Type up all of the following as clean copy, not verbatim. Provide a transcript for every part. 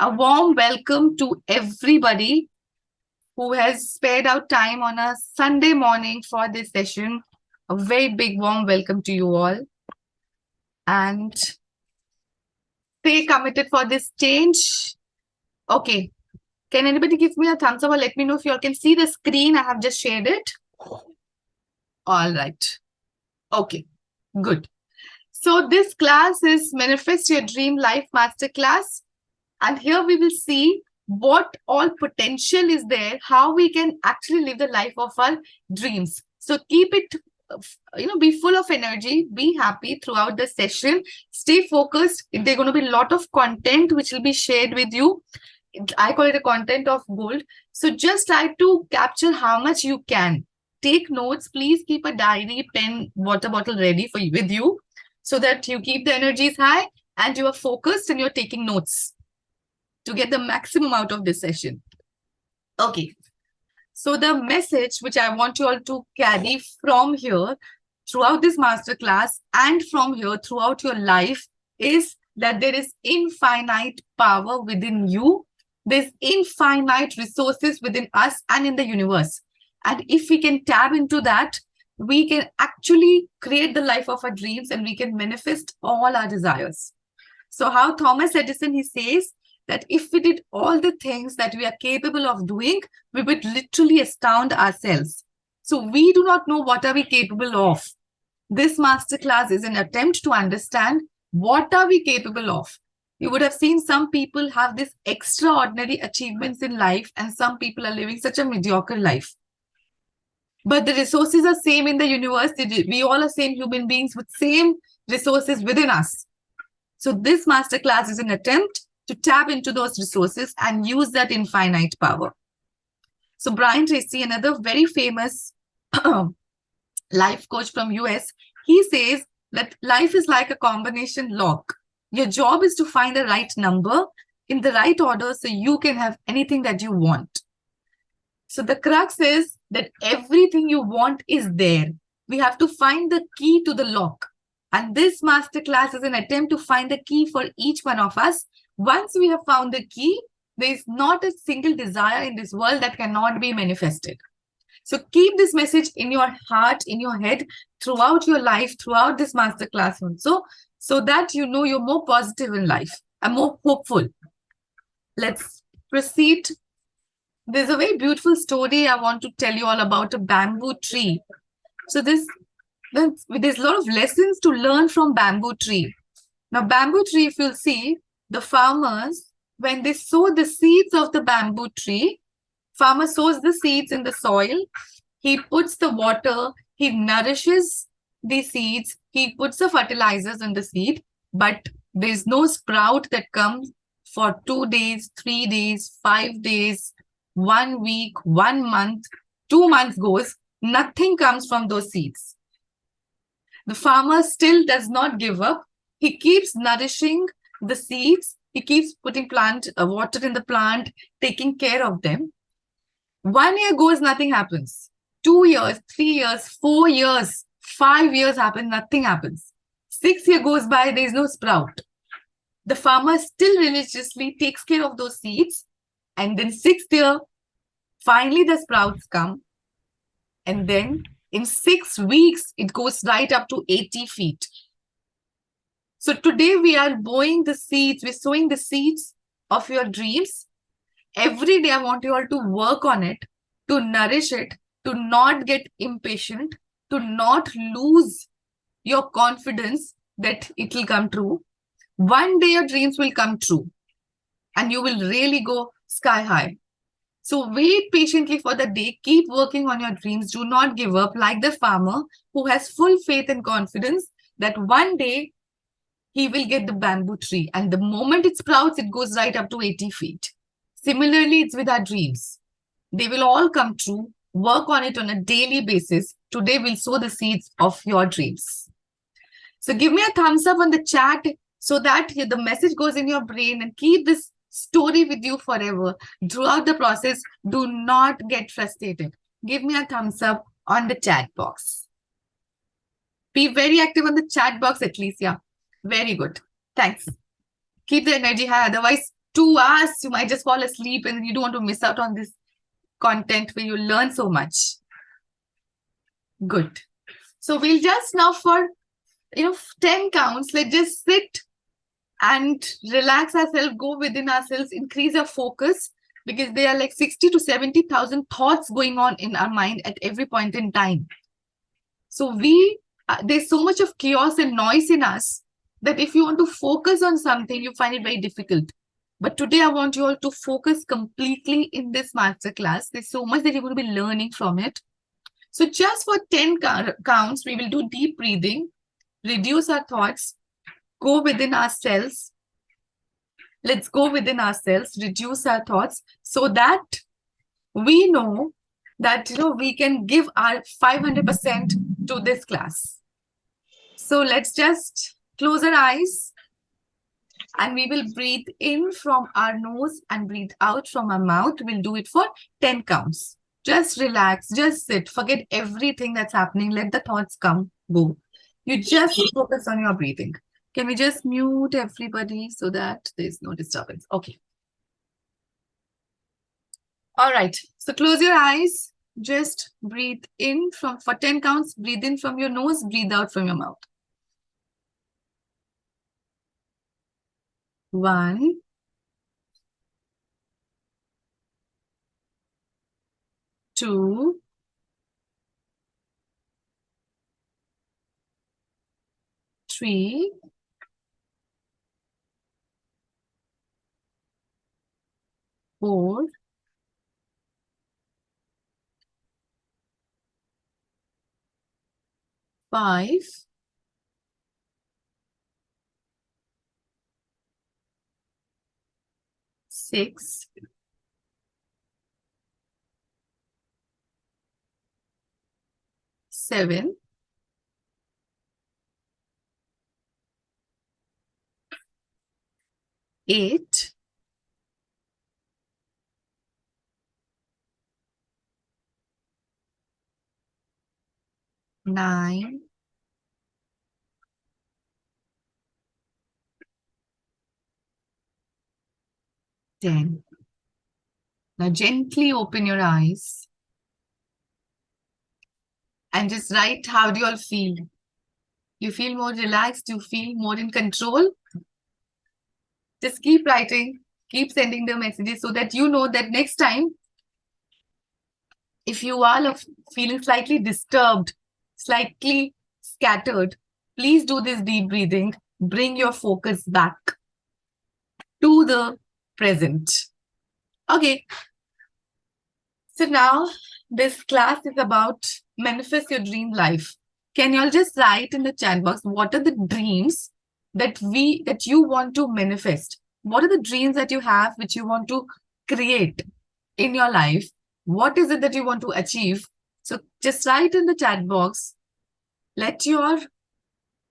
A warm welcome to everybody who has spared out time on a Sunday morning for this session. A very big warm welcome to you all. And stay committed for this change. Okay. Can anybody give me a thumbs up or let me know if you all can see the screen? I have just shared it. All right. Okay. Good. So this class is Manifest Your Dream Life Masterclass. And here we will see what all potential is there, how we can actually live the life of our dreams. So keep it, be full of energy, be happy throughout the session, stay focused. There's going to be a lot of content which will be shared with you. I call it a content of gold. So just try to capture how much you can. Take notes. Please keep a diary, pen, water bottle ready for you, with you so that you keep the energies high and you are focused and you're taking notes to get the maximum out of this session. Okay. So the message which I want you all to carry from here throughout this masterclass and from here throughout your life is that there is infinite power within you. There's infinite resources within us and in the universe. And if we can tap into that, we can actually create the life of our dreams and we can manifest all our desires. So how Thomas Edison, he says, that if we did all the things that we are capable of doing, we would literally astound ourselves. So we do not know what are we capable of. This masterclass is an attempt to understand what are we capable of. You would have seen some people have this extraordinary achievements in life and some people are living such a mediocre life. But the resources are same in the universe. We all are same human beings with same resources within us. So this masterclass is an attempt to tap into those resources and use that infinite power. So Brian Tracy, another very famous life coach from US, he says that life is like a combination lock. Your job is to find the right number in the right order so you can have anything that you want. So the crux is that everything you want is there. We have to find the key to the lock. And this masterclass is an attempt to find the key for each one of us. Once we have found the key, there is not a single desire in this world that cannot be manifested. So keep this message in your heart, in your head, throughout your life, throughout this masterclass also, so that you know you're more positive in life and more hopeful. Let's proceed. There's a very beautiful story I want to tell you all about a bamboo tree. So there's a lot of lessons to learn from bamboo tree. Now, bamboo tree, if you'll see, the farmers, when they sow the seeds of the bamboo tree, farmer sows the seeds in the soil, he puts the water, he nourishes the seeds, he puts the fertilizers in the seed, but there's no sprout that comes for 2 days, 3 days, 5 days, 1 week, 1 month, 2 months goes, nothing comes from those seeds. The farmer still does not give up. He keeps nourishing the seeds. He keeps putting water in the plant, taking care of them. 1 year goes, nothing happens. 2 years, 3 years, 4 years, 5 years happen, nothing happens. 6 years goes by, there is no sprout. The farmer still religiously takes care of those seeds. And then 6th year, finally the sprouts come. And then in 6 weeks, it goes right up to 80 feet. So today we are sowing the seeds of your dreams. Every day I want you all to work on it, to nourish it, to not get impatient, to not lose your confidence that it will come true. One day your dreams will come true and you will really go sky high. So wait patiently for the day. Keep working on your dreams. Do not give up like the farmer who has full faith and confidence that one day he will get the bamboo tree. And the moment it sprouts, it goes right up to 80 feet. Similarly, it's with our dreams. They will all come true. Work on it on a daily basis. Today, we'll sow the seeds of your dreams. So give me a thumbs up on the chat so that the message goes in your brain, and keep this story with you forever. Throughout the process, do not get frustrated. Give me a thumbs up on the chat box. Be very active on the chat box at least. Yeah. Very good. Thanks. Keep the energy high. Otherwise, 2 hours, you might just fall asleep and you don't want to miss out on this content where you learn so much. Good. So we'll just now for 10 counts, let's just sit and relax ourselves, go within ourselves, increase our focus, because there are like 60 to 70,000 thoughts going on in our mind at every point in time. So there's so much of chaos and noise in us that if you want to focus on something, you find it very difficult. But today I want you all to focus completely in this masterclass. There's so much that you're going to be learning from it. So just for 10 counts, we will do deep breathing, reduce our thoughts, go within ourselves. Let's go within ourselves, reduce our thoughts so that we know that we can give our 500% to this class. So let's just close our eyes and we will breathe in from our nose and breathe out from our mouth. We'll do it for 10 counts. Just relax, just sit, forget everything that's happening. Let the thoughts come, go. You just focus on your breathing. Can we just mute everybody so that there's no disturbance? Okay. All right. So close your eyes. Just breathe in for 10 counts. Breathe in from your nose. Breathe out from your mouth. 1, 2, 3, 4, 5, 6, 7, 8, 9, 10. Now gently open your eyes and just write, how do you all feel? You feel more relaxed? You feel more in control? Just keep writing, keep sending the messages so that you know that next time, if you are feeling slightly disturbed, slightly scattered, please do this deep breathing. Bring your focus back to the present. Okay. So now this class is about manifest your dream life. Can you all just write in the chat box, what are the dreams that you want to manifest? What are the dreams that you have which you want to create in your life? What is it that you want to achieve? So just write in the chat box. Let your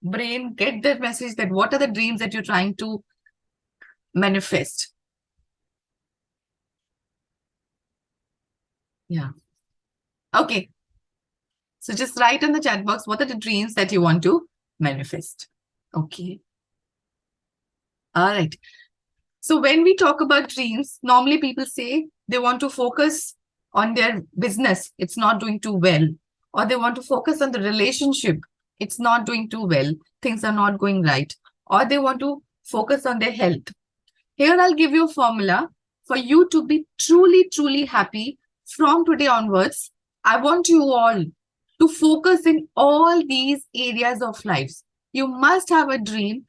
brain get that message that what are the dreams that you're trying to manifest. Yeah. Okay. So just write in the chat box, what are the dreams that you want to manifest? Okay. All right. So when we talk about dreams, normally people say they want to focus on their business. It's not doing too well. Or they want to focus on the relationship. It's not doing too well. Things are not going right. Or they want to focus on their health. Here I'll give you a formula for you to be truly, truly happy from today onwards. I want you all to focus in all these areas of lives. You must have a dream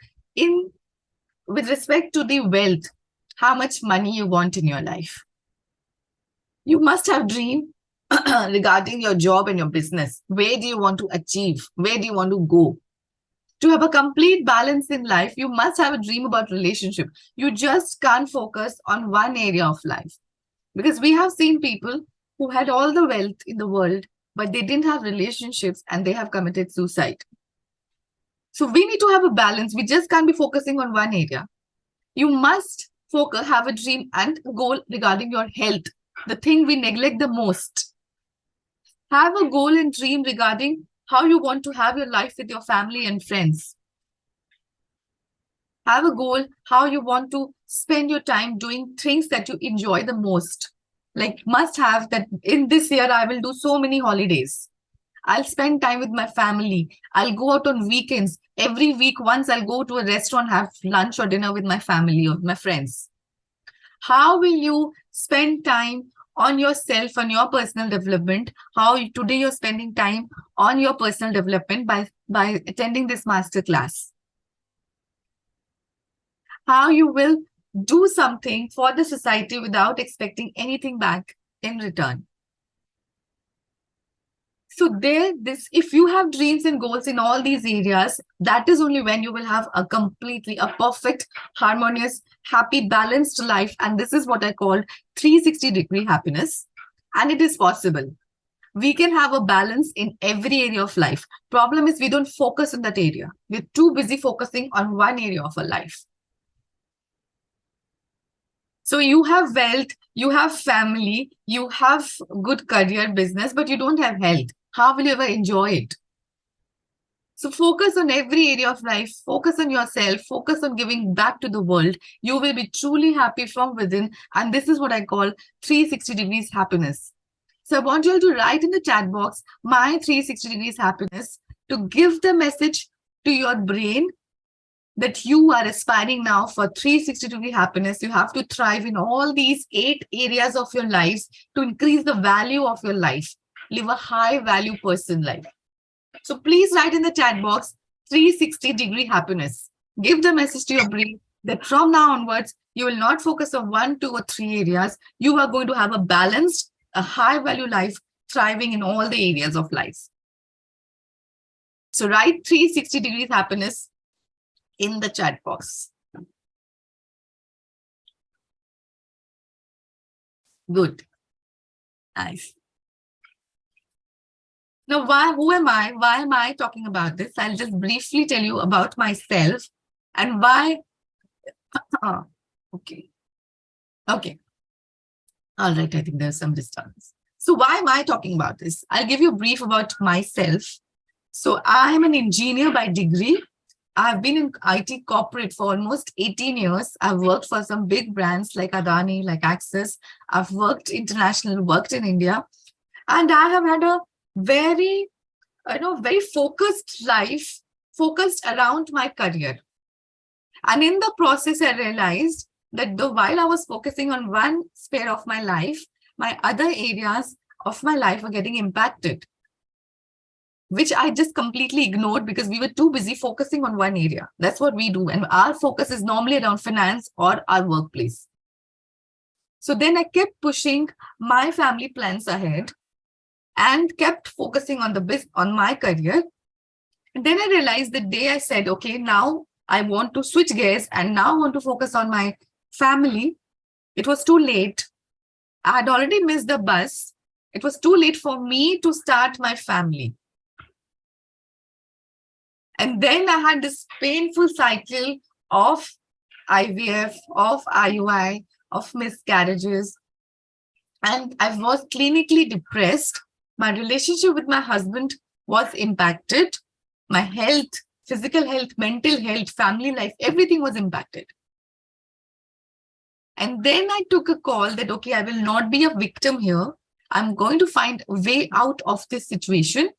with respect to the wealth, how much money you want in your life. You must have dream regarding your job and your business. Where do you want to achieve? Where do you want to go? To have a complete balance in life, you must have a dream about relationship. You just can't focus on one area of life. Because we have seen people who had all the wealth in the world, but they didn't have relationships and they have committed suicide. So we need to have a balance. We just can't be focusing on one area. You must have a dream and goal regarding your health, the thing we neglect the most. Have a goal and dream regarding how you want to have your life with your family and friends. Have a goal how you want to spend your time doing things that you enjoy the most. Like, must have that in this year, I will do so many holidays. I'll spend time with my family. I'll go out on weekends. Every week, once I'll go to a restaurant, have lunch or dinner with my family or my friends. How will you spend time on yourself, on your personal development? Today you're spending time on your personal development by attending this masterclass. How you will do something for the society without expecting anything back in return. So if you have dreams and goals in all these areas, that is only when you will have a perfect, harmonious, happy, balanced life. And this is what I call 360-degree happiness. And it is possible. We can have a balance in every area of life. Problem is we don't focus on that area. We're too busy focusing on one area of our life. So you have wealth, you have family, you have good career, business, but you don't have health. How will you ever enjoy it? So focus on every area of life, focus on yourself, focus on giving back to the world. You will be truly happy from within. And this is what I call 360 degrees happiness. So I want you all to write in the chat box, my 360 degrees happiness, to give the message to your brain that you are aspiring now for 360-degree happiness. You have to thrive in all these 8 areas of your lives to increase the value of your life. Live a high value person life. So please write in the chat box 360-degree happiness. Give the message to your brain that from now onwards, you will not focus on 1, 2, or 3 areas. You are going to have a balanced, a high value life, thriving in all the areas of life. So write 360 degrees happiness in the chat box. Good. Nice. Now, who am I? Why am I talking about this? I'll just briefly tell you about myself and why. Okay. Okay. All right. I think there's some disturbance. So why am I talking about this? I'll give you a brief about myself. So I'm an engineer by degree. I've been in IT corporate for almost 18 years. I've worked for some big brands like Adani, like Axis. I've worked international, worked in India. And I have had a very focused life, focused around my career. And in the process, I realized that while I was focusing on one sphere of my life, my other areas of my life were getting impacted, which I just completely ignored because we were too busy focusing on one area. That's what we do. And our focus is normally around finance or our workplace. So then I kept pushing my family plans ahead and kept focusing on my career. And then I realized the day I said, okay, now I want to switch gears and now I want to focus on my family. It was too late. I had already missed the bus. It was too late for me to start my family. And then I had this painful cycle of IVF, of IUI, of miscarriages. And I was clinically depressed. My relationship with my husband was impacted. My health, physical health, mental health, family life, everything was impacted. And then I took a call that, okay, I will not be a victim here. I'm going to find a way out of this situation.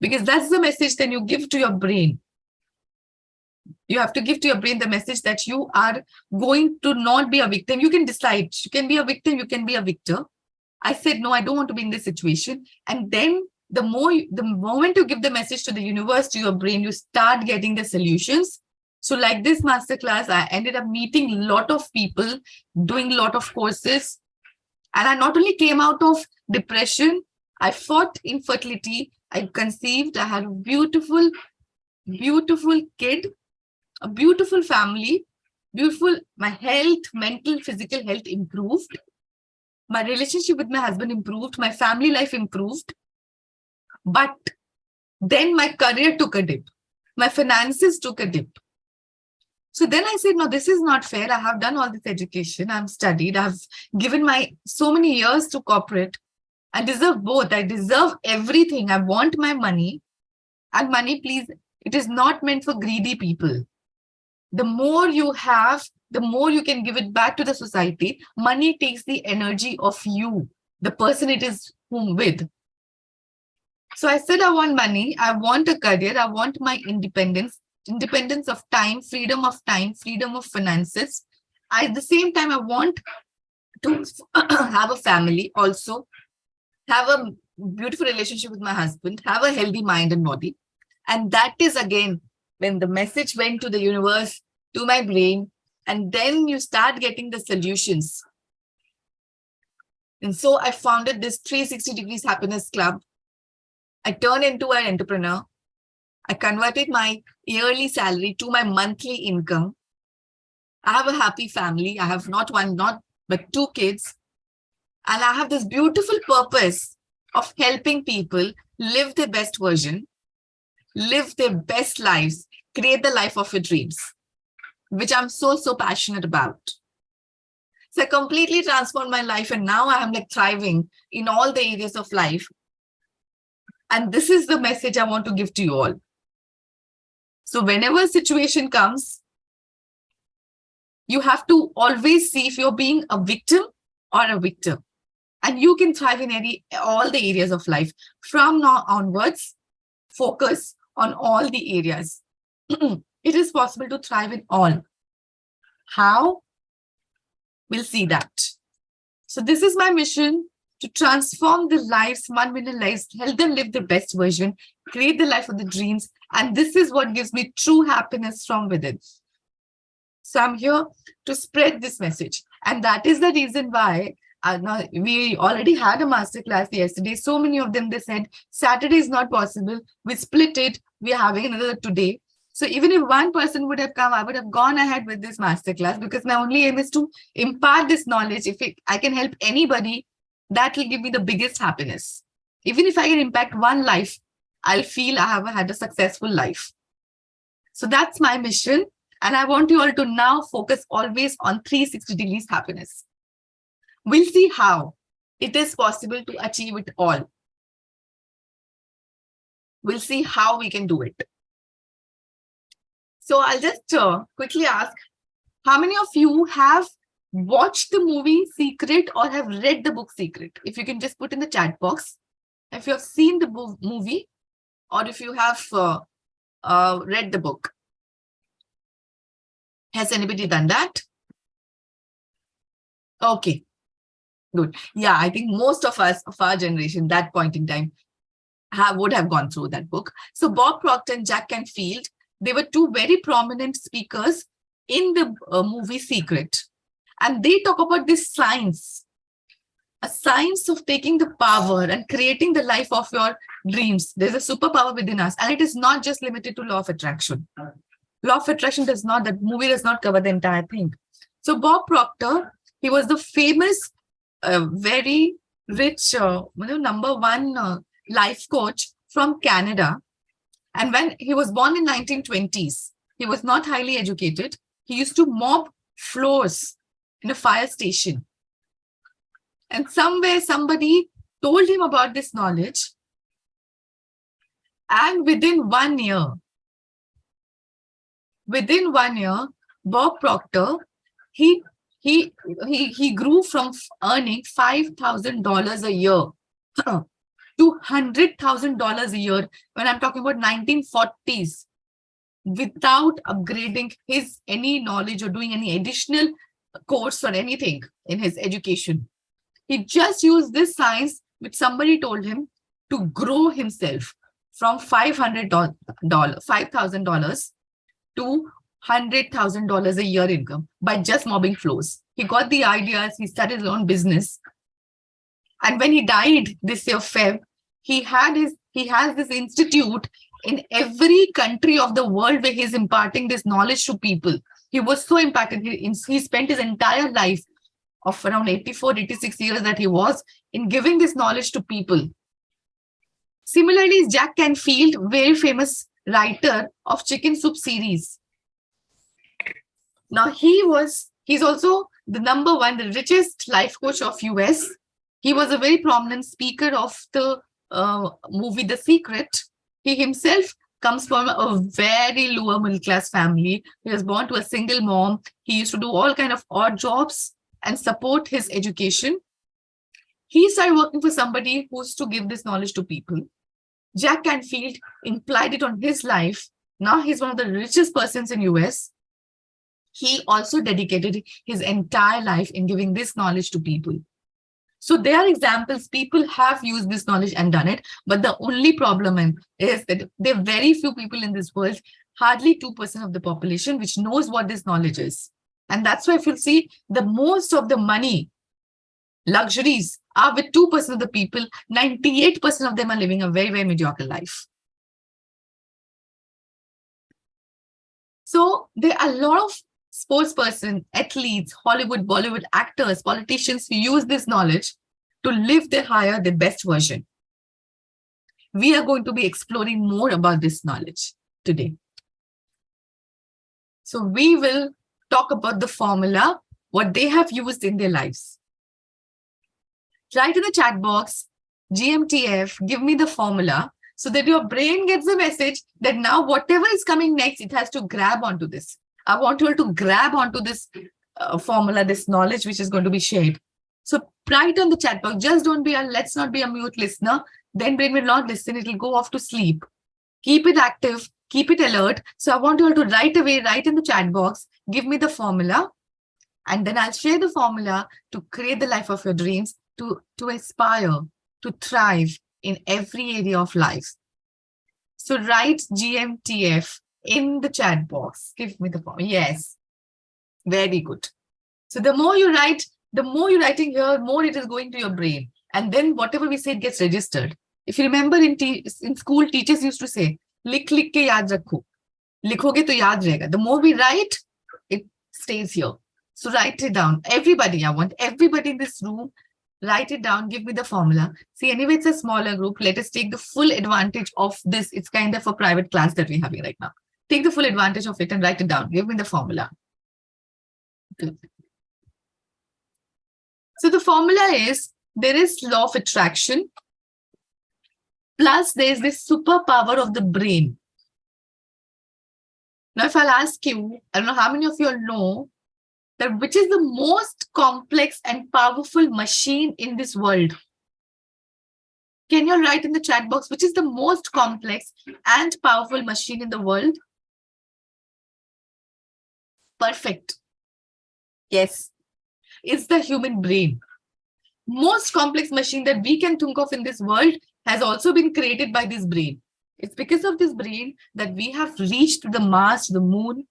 Because that's the message that you give to your brain. You have to give to your brain the message that you are going to not be a victim. You can decide. You can be a victim. You can be a victor. I said, no, I don't want to be in this situation. And then the moment you give the message to the universe, to your brain, you start getting the solutions. So like this masterclass, I ended up meeting a lot of people, doing a lot of courses. And I not only came out of depression, I fought infertility. I conceived, I had a beautiful, beautiful kid, a beautiful family, my health, mental, physical health improved. My relationship with my husband improved. My family life improved. But then my career took a dip. My finances took a dip. So then I said, no, this is not fair. I have done all this education. I've studied. I've given so many years to corporate. I deserve both. I deserve everything. I want my money. And money, please, it is not meant for greedy people. The more you have, the more you can give it back to the society. Money takes the energy of you, the person it is whom with. So I said, I want money, I want a career, I want my independence, independence of time, freedom of finances. At the same time, I want to have a family also, have a beautiful relationship with my husband, have a healthy mind and body. And that is again when the message went to the universe, to my brain, and then you start getting the solutions. And so I founded this 360 Degrees Happiness Club. I turned into an entrepreneur. I converted my yearly salary to my monthly income. I have a happy family. I have not one, not but 2 kids. And I have this beautiful purpose of helping people live their best version, live their best lives, create the life of your dreams, which I'm so passionate about. So I completely transformed my life, and now I am like thriving in all the areas of life. And this is the message I want to give to you all. So whenever a situation comes, you have to always see if you're being a victim or a victor. And you can thrive in all the areas of life. From now onwards, focus on all the areas. It is possible to thrive in all. How? We'll see that. So this is my mission, to transform the lives, 1 million lives, help them live their best version, create the life of the dreams. And this is what gives me true happiness from within. So I'm here to spread this message. And that is the reason why we already had a masterclass yesterday. So many of them, they said, Saturday is not possible. We split it. We're having another today. So even if one person would have come, I would have gone ahead with this masterclass, because my only aim is to impart this knowledge. If I can help anybody, that will give me the biggest happiness. Even if I can impact one life, I'll feel I have had a successful life. So that's my mission. And I want you all to now focus always on 360 degrees happiness. We'll see how it is possible to achieve it all. We'll see how we can do it. So I'll just quickly ask, how many of you have watched the movie Secret or have read the book Secret? If you can just put in the chat box, if you have seen the movie or if you have read the book. Has anybody done that? Okay, good. Yeah, I think most of us of our generation, that point in time, would have gone through that book. So Bob Proctor and Jack Canfield, they were 2 very prominent speakers in the movie Secret. And they talk about this science, a science of taking the power and creating the life of your dreams. There's a superpower within us, and it is not just limited to law of attraction. Law of attraction does not, that movie does not cover the entire thing. So Bob Proctor, he was the famous, very rich, #1 life coach from Canada. And when he was born in 1920s, he was not highly educated. He used to mop floors in a fire station. And somewhere somebody told him about this knowledge. And within 1 year, Bob Proctor, he grew from earning $5,000 a year to $100,000 a year, when I'm talking about 1940s, without upgrading any knowledge or doing any additional course or anything in his education. He just used this science which somebody told him to grow himself from $5,000 to $100,000 a year income by just mobbing floors. He got the ideas, he started his own business. And when he died this year, Feb, he has this institute in every country of the world where he's imparting this knowledge to people. He was so impacted. He spent his entire life of around 84, 86 years that he was in giving this knowledge to people. Similarly, Jack Canfield, very famous writer of Chicken Soup series. Now, he's also the #1, the richest life coach of US. He was a very prominent speaker of the movie The Secret. He himself comes from a very lower middle class family. He was born to a single mom. He used to do all kind of odd jobs and support his education. He started working for somebody who's to give this knowledge to people. Jack Canfield implied it on his life. Now he's one of the richest persons in US. He also dedicated his entire life in giving this knowledge to people. So there are examples, people have used this knowledge and done it, but the only problem is that there are very few people in this world, hardly 2% of the population, which knows what this knowledge is. And that's why if you see, the most of the money, luxuries are with 2% of the people, 98% of them are living a very, very mediocre life. So there are a lot of sportsperson, athletes, Hollywood, Bollywood actors, politicians who use this knowledge to live their higher, their best version. We are going to be exploring more about this knowledge today. So we will talk about the formula, what they have used in their lives. Write in the chat box, GMTF, give me the formula, so that your brain gets the message that now whatever is coming next, it has to grab onto this. I want you all to grab onto this formula, this knowledge which is going to be shared. So write on the chat box. Just don't be let's not be a mute listener. Then brain will not listen. It will go off to sleep. Keep it active. Keep it alert. So I want you all to right away, write in the chat box. Give me the formula. And then I'll share the formula to create the life of your dreams, to aspire, to thrive in every area of life. So write GMTF in the chat box. Give me the formula. Yes. Very good. So the more you write, the more you're writing here, more it is going to your brain. And then whatever we say, it gets registered. If you remember in school, teachers used to say, "Likh likh ke yaad rakho." Likhoge to yaad rahega. The more we write, it stays here. So write it down. Everybody, I want everybody in this room, write it down. Give me the formula. See, anyway, it's a smaller group. Let us take the full advantage of this. It's kind of a private class that we're having right now. Take the full advantage of it and write it down. Give me the formula. Good. So the formula is, there is law of attraction, plus there is this superpower of the brain. Now, if I'll ask you, I don't know how many of you all know that which is the most complex and powerful machine in this world? Can you write in the chat box, which is the most complex and powerful machine in the world? Perfect. Yes. It's the human brain. Most complex machine that we can think of in this world has also been created by this brain. It's because of this brain that we have reached the Mars, the moon.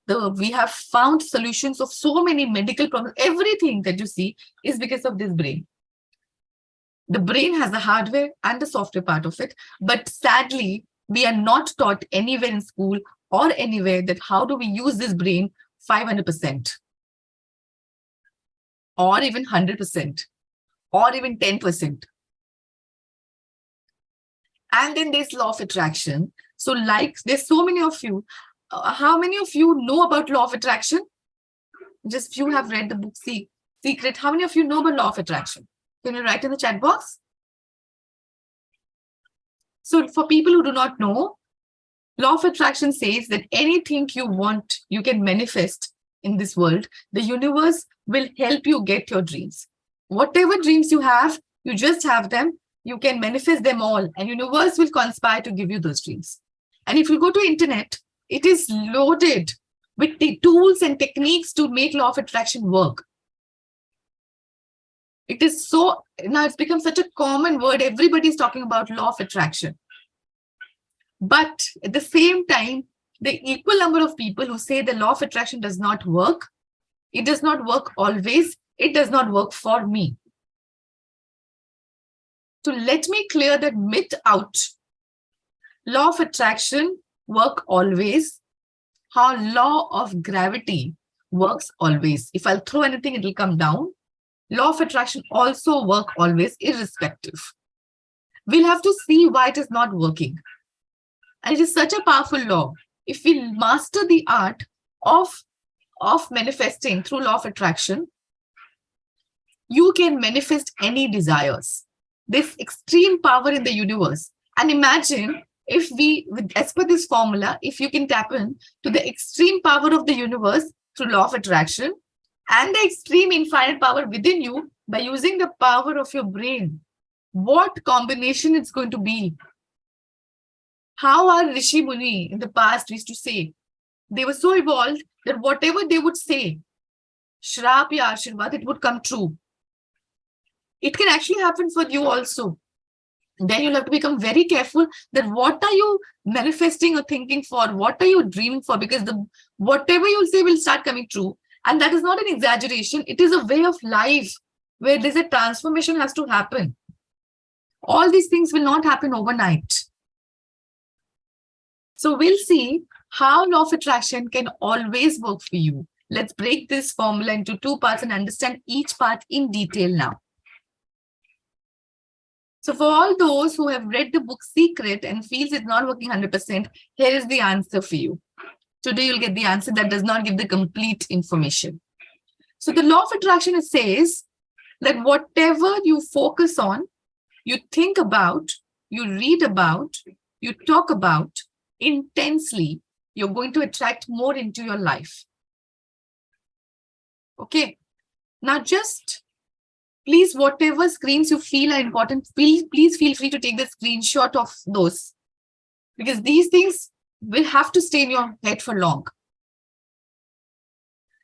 We have found solutions of so many medical problems. Everything that you see is because of this brain. The brain has the hardware and the software part of it. But sadly, we are not taught anywhere in school or anywhere that how do we use this brain 500%. Or even 100%, or even 10%. And then there's law of attraction. So like, there's so many of you. How many of you know about law of attraction? Just few have read the book Secret. How many of you know about law of attraction? Can you write in the chat box? So for people who do not know, law of attraction says that anything you want, you can manifest in this world. The universe will help you get your dreams. Whatever dreams you have, you just have them. You can manifest them all, and universe will conspire to give you those dreams. And if you go to internet, it is loaded with the tools and techniques to make law of attraction work. It is so, now it's become such a common word. Everybody's talking about law of attraction. But at the same time, the equal number of people who say the law of attraction does not work, it does not work always, it does not work for me. So let me clear that myth out. Law of attraction work always. How law of gravity works always. If I'll throw anything, it will come down. Law of attraction also work always, irrespective. We'll have to see why it is not working. And it is such a powerful law. If we master the art of manifesting through law of attraction, you can manifest any desires. This extreme power in the universe. And imagine as per this formula, if you can tap in to the extreme power of the universe through law of attraction and the extreme infinite power within you by using the power of your brain, what combination it's going to be? How our Rishi Muni in the past used to say, they were so evolved that whatever they would say, Shrap ya Ashirvad, it would come true. It can actually happen for you also. Then you'll have to become very careful that what are you manifesting or thinking for? What are you dreaming for? Because whatever you'll say will start coming true. And that is not an exaggeration. It is a way of life where there's a transformation has to happen. All these things will not happen overnight. So we'll see how law of attraction can always work for you. Let's break this formula into two parts and understand each part in detail now. So for all those who have read the book Secret and feels it's not working 100%, here is the answer for you. Today you'll get the answer that does not give the complete information. So the law of attraction, it says that whatever you focus on, you think about, you read about, you talk about intensely, you're going to attract more into your life. Okay. Now just please, whatever screens you feel are important, please feel free to take the screenshot of those, because these things will have to stay in your head for long.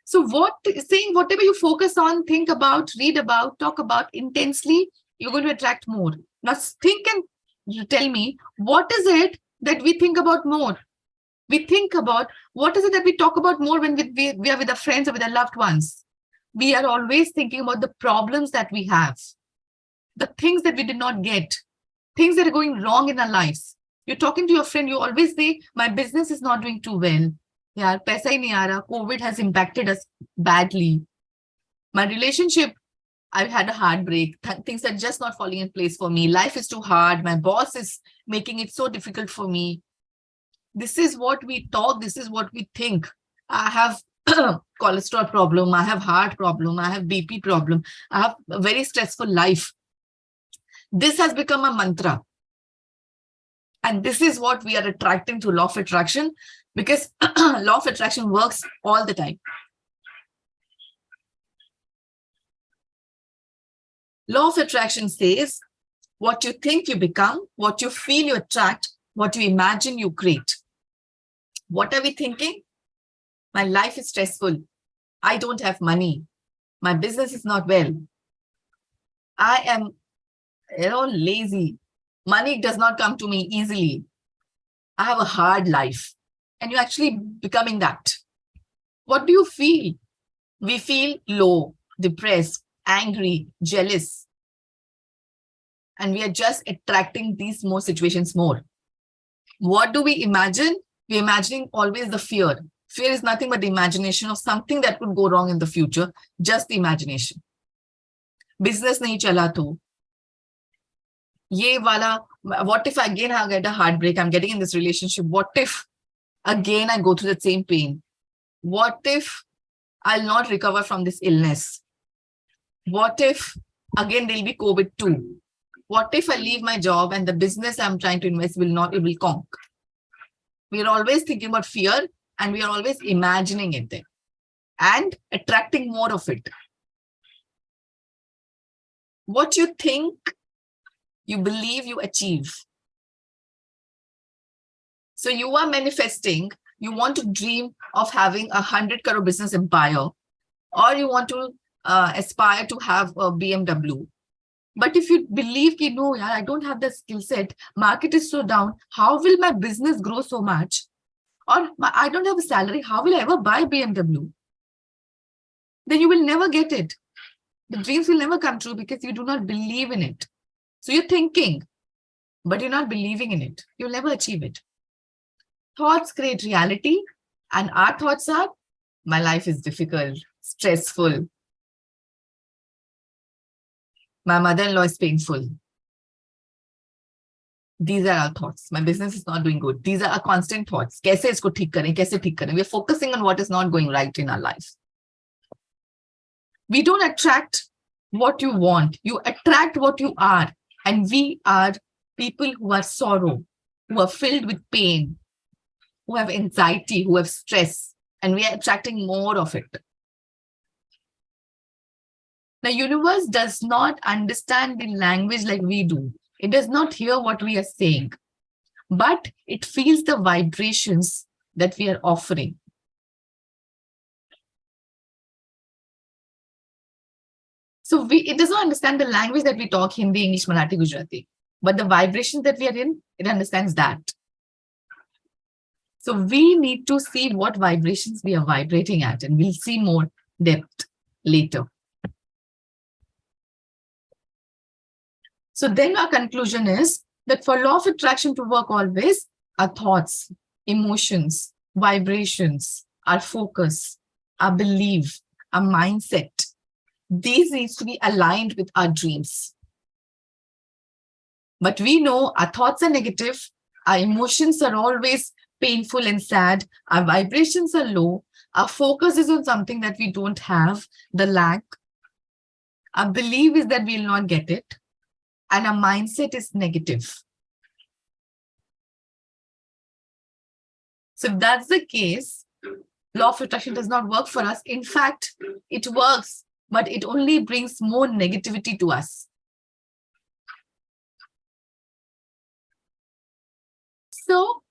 So saying whatever you focus on, think about, read about, talk about intensely, you're going to attract more. Now think and tell me, what is it that we think about more? We think about, what is it that we talk about more when we are with our friends or with our loved ones? We are always thinking about the problems that we have, the things that we did not get, things that are going wrong in our lives. You're talking to your friend, you always say, my business is not doing too well. Yaar, paisa hi nahi aa raha. COVID has impacted us badly. My relationship, I've had a heartbreak. Things are just not falling in place for me. Life is too hard. My boss is making it so difficult for me. This is what we talk. This is what we think. I have cholesterol problem, I have heart problem, I have BP problem, I have a very stressful life. This has become a mantra. And this is what we are attracting to law of attraction, because law of attraction works all the time. Law of attraction says, what you think you become, what you feel you attract, what you imagine you create. What are we thinking? My life is stressful. I don't have money. My business is not well. I am, lazy. Money does not come to me easily. I have a hard life. And you're actually becoming that. What do you feel? We feel low, depressed, angry, jealous. And we are just attracting these more situations more. What do we imagine? We're imagining always the fear. Fear is nothing but the imagination of something that could go wrong in the future. Just the imagination. Business nahi chala to. Ye wala, what if again I get a heartbreak? I'm getting in this relationship. What if again I go through the same pain? What if I'll not recover from this illness? What if again there'll be COVID too? What if I leave my job and the business I'm trying to invest it will conk? We are always thinking about fear and we are always imagining it there and attracting more of it. What you think, you believe, you achieve. So you are manifesting, you want to dream of having 100 crore business empire, or you want to aspire to have a BMW. But if you believe, no, I don't have the skill set, market is so down, how will my business grow so much? Or I don't have a salary, how will I ever buy BMW? Then you will never get it. The dreams will never come true because you do not believe in it. So you're thinking, but you're not believing in it. You'll never achieve it. Thoughts create reality, and our thoughts are, my life is difficult, stressful. My mother-in-law is painful. These are our thoughts. My business is not doing good. These are our constant thoughts. Kaise isko theek kare, kaise theek kare. We're focusing on what is not going right in our life. We don't attract what you want. You attract what you are. And we are people who are sorrow. who are filled with pain, who have anxiety, who have stress, and we are attracting more of it. The universe does not understand the language like we do. It does not hear what we are saying, but it feels the vibrations that we are offering. So it does not understand the language that we talk, Hindi, English, Marathi, Gujarati, but the vibrations that we are in, it understands that. So we need to see what vibrations we are vibrating at, and we'll see more depth later. So then our conclusion is that for law of attraction to work always, our thoughts, emotions, vibrations, our focus, our belief, our mindset, these needs to be aligned with our dreams. But we know our thoughts are negative, our emotions are always painful and sad, our vibrations are low, our focus is on something that we don't have, the lack, our belief is that we'll not get it, and our mindset is negative. So if that's the case, law of attraction does not work for us. In fact, it works, but it only brings more negativity to us. So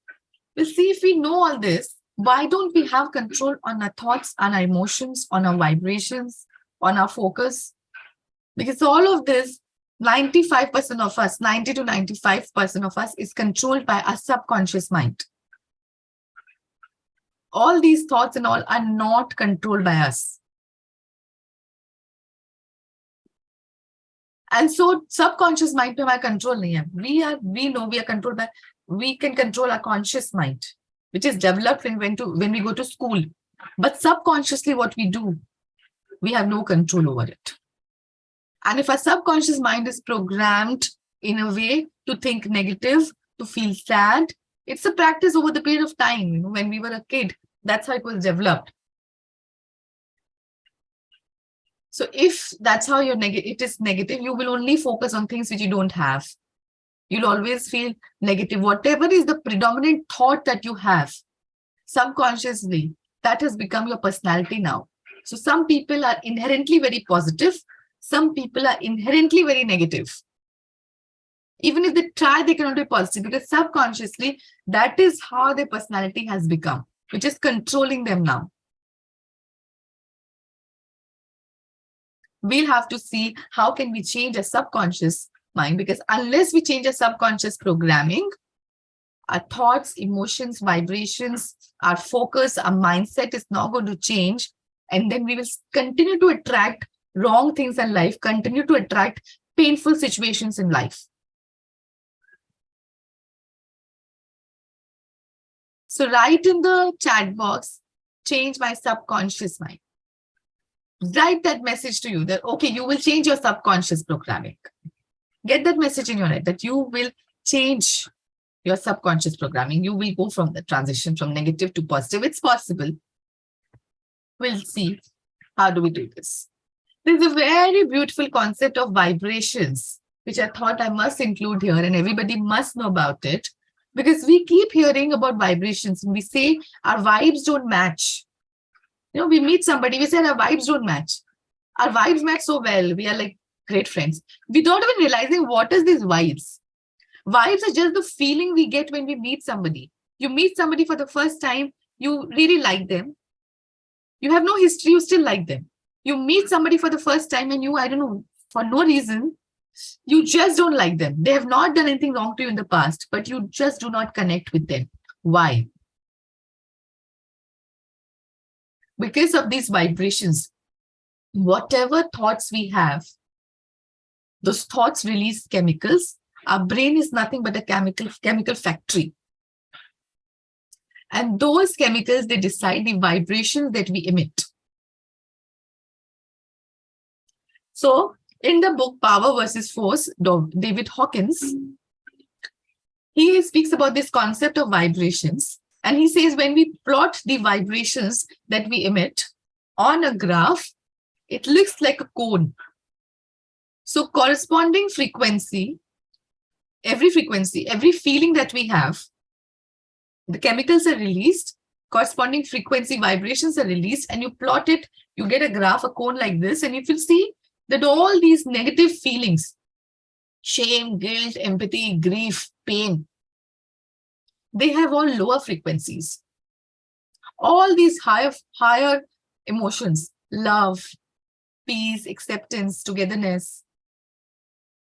we'll see if we know all this, why don't we have control on our thoughts, on our emotions, on our vibrations, on our focus? Because all of this, 95% of us, 90 to 95% of us is controlled by our subconscious mind. All these thoughts and all are not controlled by us. And so subconscious mind pe हमारा control nahi hai. We know we are controlled by, we can control our conscious mind, which is developed when we go to school. But subconsciously what we do, we have no control over it. And if our subconscious mind is programmed in a way to think negative, to feel sad, it's a practice over the period of time. You know, when we were a kid, that's how it was developed. So if that's how it is negative, you will only focus on things which you don't have. You'll always feel negative. Whatever is the predominant thought that you have, subconsciously, that has become your personality now. So some people are inherently very positive. Some people are inherently very negative. Even if they try, they cannot be positive because subconsciously, that is how their personality has become, which is controlling them now. We'll have to see how can we change a subconscious mind, because unless we change our subconscious programming, our thoughts, emotions, vibrations, our focus, our mindset is not going to change. And then we will continue to attract wrong things in life, continue to attract painful situations in life. So write in the chat box, change my subconscious mind. Write that message to you that, okay, you will change your subconscious programming. Get that message in your head that you will change your subconscious programming. You will go from the transition from negative to positive. It's possible. We'll see how do we do this. There's a very beautiful concept of vibrations, which I thought I must include here, and everybody must know about it, because we keep hearing about vibrations and we say our vibes don't match. You know, we meet somebody, we say our vibes don't match. Our vibes match so well. We are like great friends. We don't even realizing what is these vibes. Vibes are just the feeling we get when we meet somebody. You meet somebody for the first time, you really like them. You have no history, you still like them. You meet somebody for the first time and you, I don't know, for no reason, you just don't like them. They have not done anything wrong to you in the past, but you just do not connect with them. Why? Because of these vibrations. Whatever thoughts we have, those thoughts release chemicals. Our brain is nothing but a chemical factory. And those chemicals, they decide the vibrations that we emit. So in the book Power versus Force, David Hawkins, he speaks about this concept of vibrations. And he says when we plot the vibrations that we emit on a graph, it looks like a cone. So corresponding frequency every frequency, every feeling that we have, the chemicals are released, corresponding frequency vibrations are released, and you plot it, you get a graph, a cone like this, and you will see that all these negative feelings, shame, guilt, empathy, grief, pain, they have all lower frequencies. All these higher emotions, love, peace, acceptance, togetherness,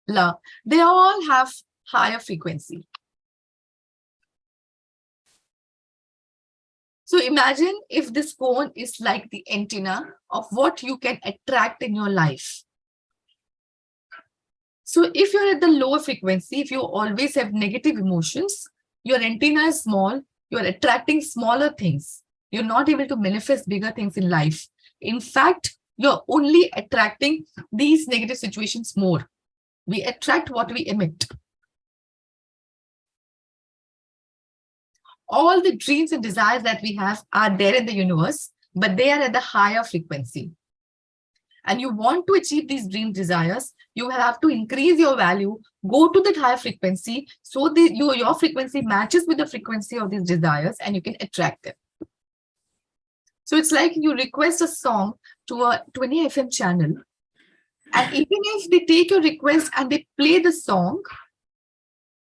love, they all have higher frequency. So imagine if this cone is like the antenna of what you can attract in your life. So if you're at the lower frequency, if you always have negative emotions, your antenna is small, you're attracting smaller things. You're not able to manifest bigger things in life. In fact, you're only attracting these negative situations more. We attract what we emit. All the dreams and desires that we have are there in the universe, but they are at the higher frequency. And you want to achieve these dream desires, you have to increase your value, go to that higher frequency, so your frequency matches with the frequency of these desires, and you can attract them. So it's like you request a song to a 20 FM channel, and even if they take your request and they play the song,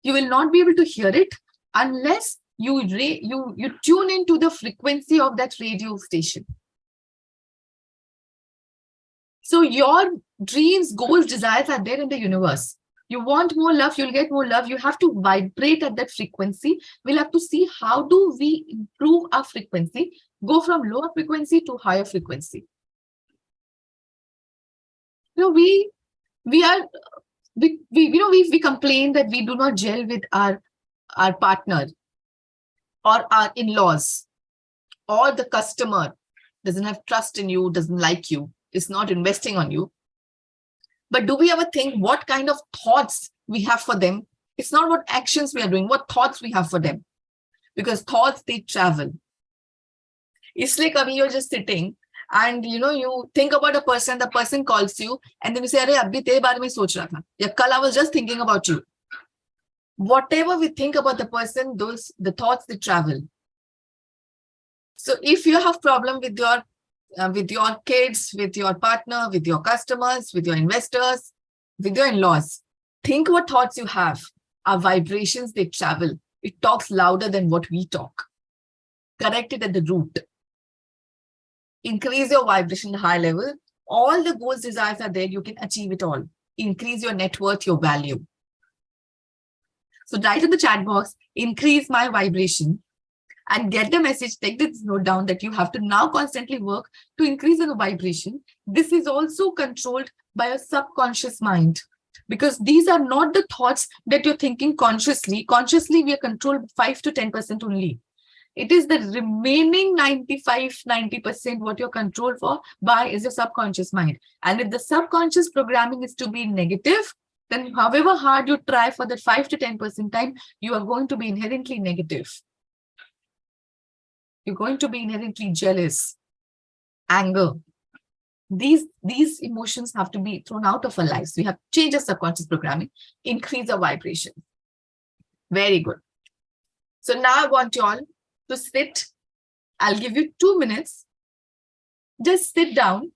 you will not be able to hear it unless you tune into the frequency of that radio station. So your dreams, goals, desires are there in the universe. You want more love, you'll get more love. You have to vibrate at that frequency. We'll have to see how do we improve our frequency, go from lower frequency to higher frequency. You know, we complain that we do not gel with our partner or our in-laws, or the customer doesn't have trust in you, doesn't like you, is not investing on you. But do we ever think what kind of thoughts we have for them? It's not what actions we are doing, what thoughts we have for them. Because thoughts, they travel. It's like you're just sitting and you think about a person, the person calls you, and then you say, "Arey, abhi tere baare mein soch raha tha." Yeah, kal I was just thinking about you. Whatever we think about the person, the thoughts, they travel. So if you have problem with your kids, with your partner, with your customers, with your investors, with your in-laws, think what thoughts you have. Our vibrations, they travel. It talks louder than what we talk. Correct it at the root. Increase your vibration high level. All the goals, desires are there. You can achieve it all. Increase your net worth, your value. So write in the chat box, increase my vibration, and get the message, take this note down that you have to now constantly work to increase your vibration. This is also controlled by a subconscious mind, because these are not the thoughts that you're thinking consciously. Consciously, we are controlled 5 to 10% only. It is the remaining 90% what you're controlled by is your subconscious mind. And if the subconscious programming is to be negative, then however hard you try for that 5 to 10% time, you are going to be inherently negative. You're going to be inherently jealous, anger. These emotions have to be thrown out of our lives. We have to change our subconscious programming, increase our vibration. Very good. So now I want you all to sit. I'll give you 2 minutes. Just sit down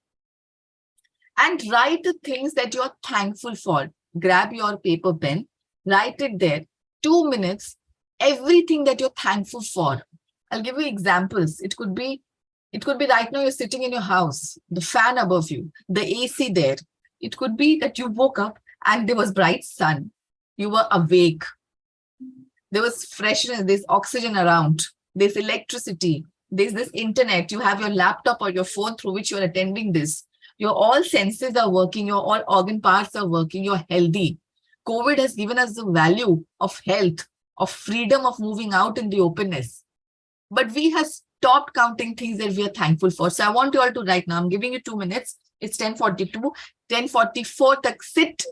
and write the things that you're thankful for. Grab your paper pen, write it there. 2 minutes, everything that you're thankful for. I'll give you examples. It could be right now you're sitting in your house, the fan above you, the AC there. It could be that you woke up and there was bright sun. You were awake. There was freshness, there's oxygen around, there's electricity, there's this internet. You have your laptop or your phone through which you're attending this. Your all senses are working, your all organ parts are working, you're healthy. COVID has given us the value of health, of freedom of moving out in the openness. But we have stopped counting things that we are thankful for. So I want you all to write now. I'm giving you 2 minutes. It's 10:42, 10:44. Sit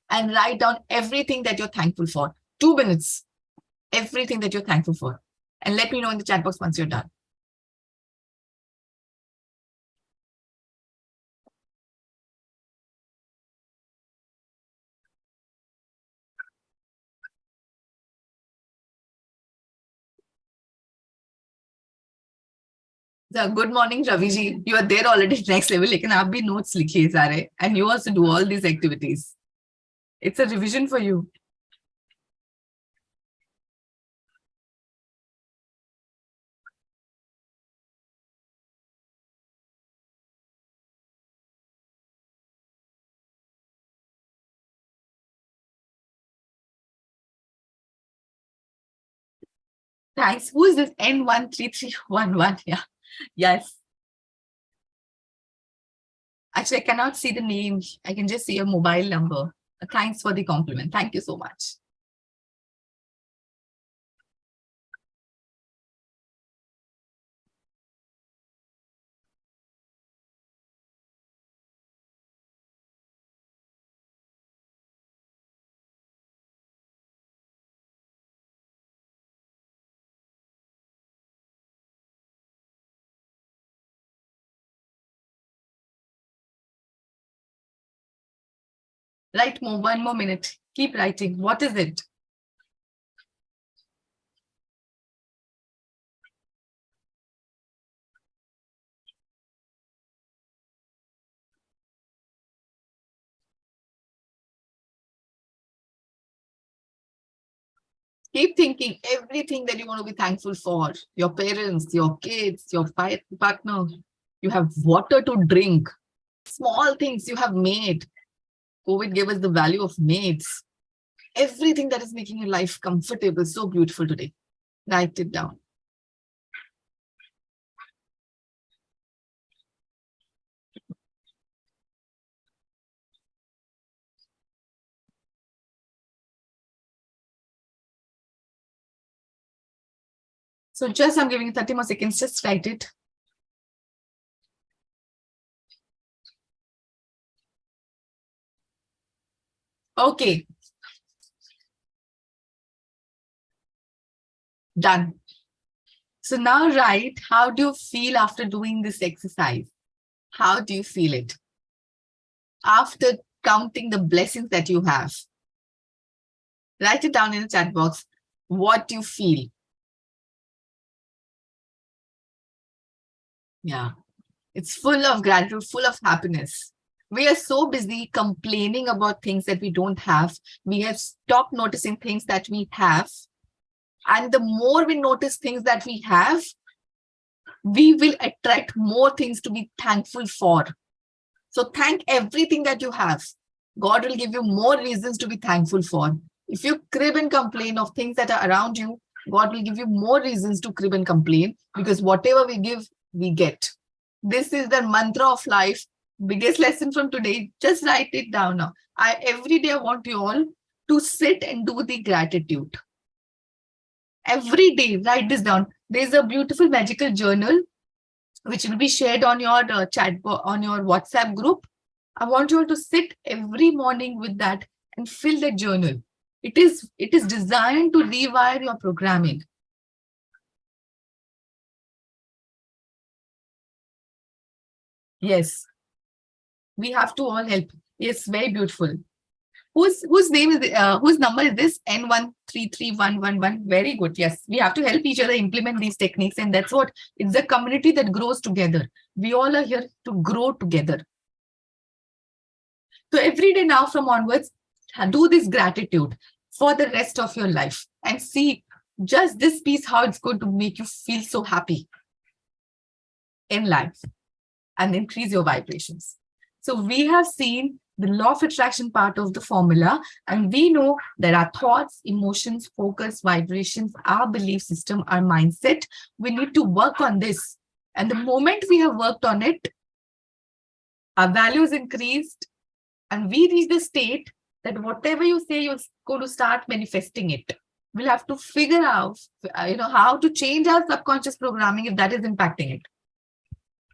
and write down everything that you're thankful for. 2 minutes. Everything that you're thankful for. And let me know in the chat box once you're done. Good morning, Ravi ji. You are there already next level. लेकिन आप भी notes लिखिए सारे, and you also do all these activities. It's a revision for you. Thanks. Who is this N13311? Yeah. Yes. Actually, I cannot see the name. I can just see a mobile number. Thanks for the compliment. Thank you so much. Write more, one more minute. Keep writing. What is it? Keep thinking everything that you want to be thankful for. Your parents, your kids, your partner. You have water to drink. Small things you have made. COVID gave us the value of maids. Everything that is making your life comfortable, so beautiful today. Write it down. So just I'm giving you 30 more seconds. Just write it. Okay. Done. So now write, how do you feel after doing this exercise? How do you feel it? After counting the blessings that you have. Write it down in the chat box. What do you feel? Yeah. It's full of gratitude, full of happiness. We are so busy complaining about things that we don't have. We have stopped noticing things that we have. And the more we notice things that we have, we will attract more things to be thankful for. So thank everything that you have. God will give you more reasons to be thankful for. If you crib and complain of things that are around you, God will give you more reasons to crib and complain, because whatever we give, we get. This is the mantra of life. Biggest lesson from today. Just write it down now. Every day I want you all to sit and do the gratitude. Every day, write this down. There's a beautiful magical journal which will be shared on your on your WhatsApp group. I want you all to sit every morning with that and fill the journal. It is designed to rewire your programming. Yes, we have to all help. Yes, very beautiful. Whose name is whose number is this? N133111. Very good. Yes, we have to help each other implement these techniques, and that's what it's a community that grows together. We all are here to grow together. So every day now from onwards, do this gratitude for the rest of your life and see just this piece how it's going to make you feel so happy in life and increase your vibrations. So we have seen the law of attraction part of the formula, and we know that our thoughts, emotions, focus, vibrations, our belief system, our mindset, we need to work on this. And the moment we have worked on it, our values increased, and we reach the state that whatever you say, you're going to start manifesting it. We'll have to figure out, how to change our subconscious programming if that is impacting it.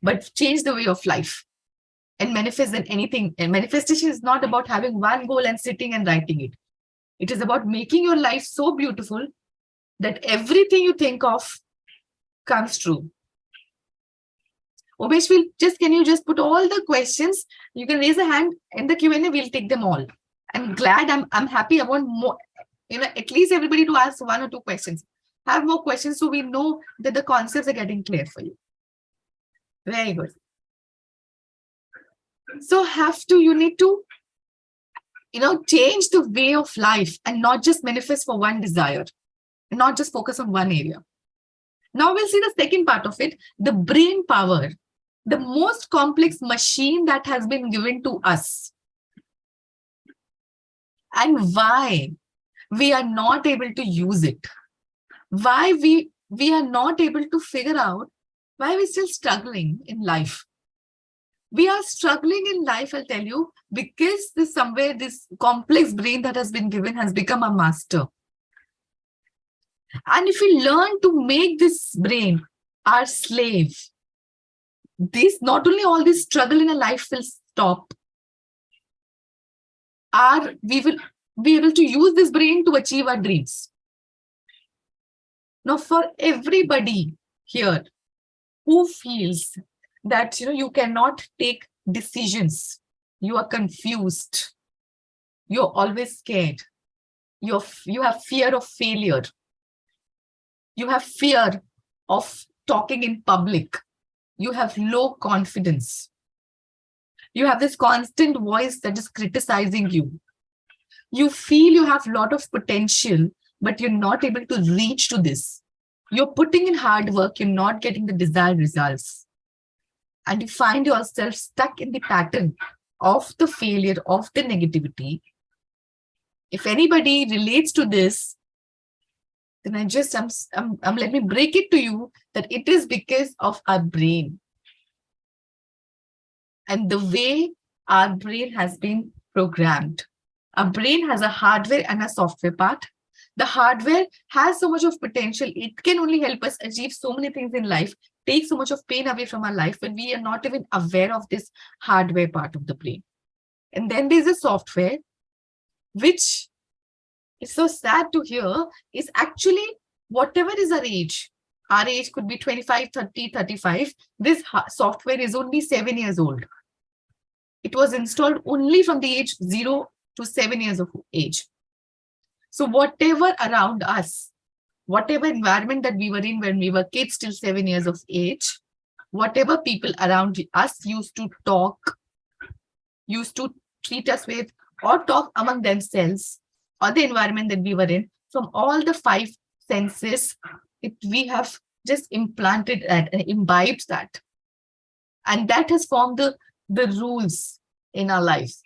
But change the way of life and manifest than anything. And manifestation is not about having one goal and sitting and writing it. It is about making your life so beautiful that everything you think of comes true. Umesh, can you just put all the questions? You can raise a hand in the Q&A. We'll take them all. I'm glad. I'm happy. I want more. At least everybody to ask 1 or 2 questions. Have more questions so we know that the concepts are getting clear for you. Very good. So you need to, change the way of life and not just manifest for one desire, not just focus on one area. Now we'll see the second part of it, the brain power, the most complex machine that has been given to us, and why we are not able to use it, why we are not able to figure out why we're still struggling in life. We are struggling in life, I'll tell you, because this complex brain that has been given has become a master. And if we learn to make this brain our slave, not only all this struggle in a life will stop, we will be able to use this brain to achieve our dreams. Now, for everybody here who feels that you cannot take decisions, you are confused, you're always scared, you have fear of failure, you have fear of talking in public, you have low confidence, you have this constant voice that is criticizing you, you feel you have a lot of potential, but you're not able to reach to this. You're putting in hard work, you're not getting the desired results. And you find yourself stuck in the pattern of the failure, of the negativity. If anybody relates to this, then let me break it to you that it is because of our brain and the way our brain has been programmed. Our brain has a hardware and a software part. The hardware has so much of potential. It can only help us achieve so many things in life, take so much of pain away from our life when we are not even aware of this hardware part of the brain. And then there's a software, which is so sad to hear, is actually whatever is our age could be 25, 30, 35. This software is only 7 years old. It was installed only from the age 0 to 7 years of age. So whatever around us, whatever environment that we were in when we were kids till 7 years of age, whatever people around us used to treat us with, or talk among themselves, or the environment that we were in, from all the 5 senses, we have just implanted that and imbibed that. And that has formed the rules in our lives.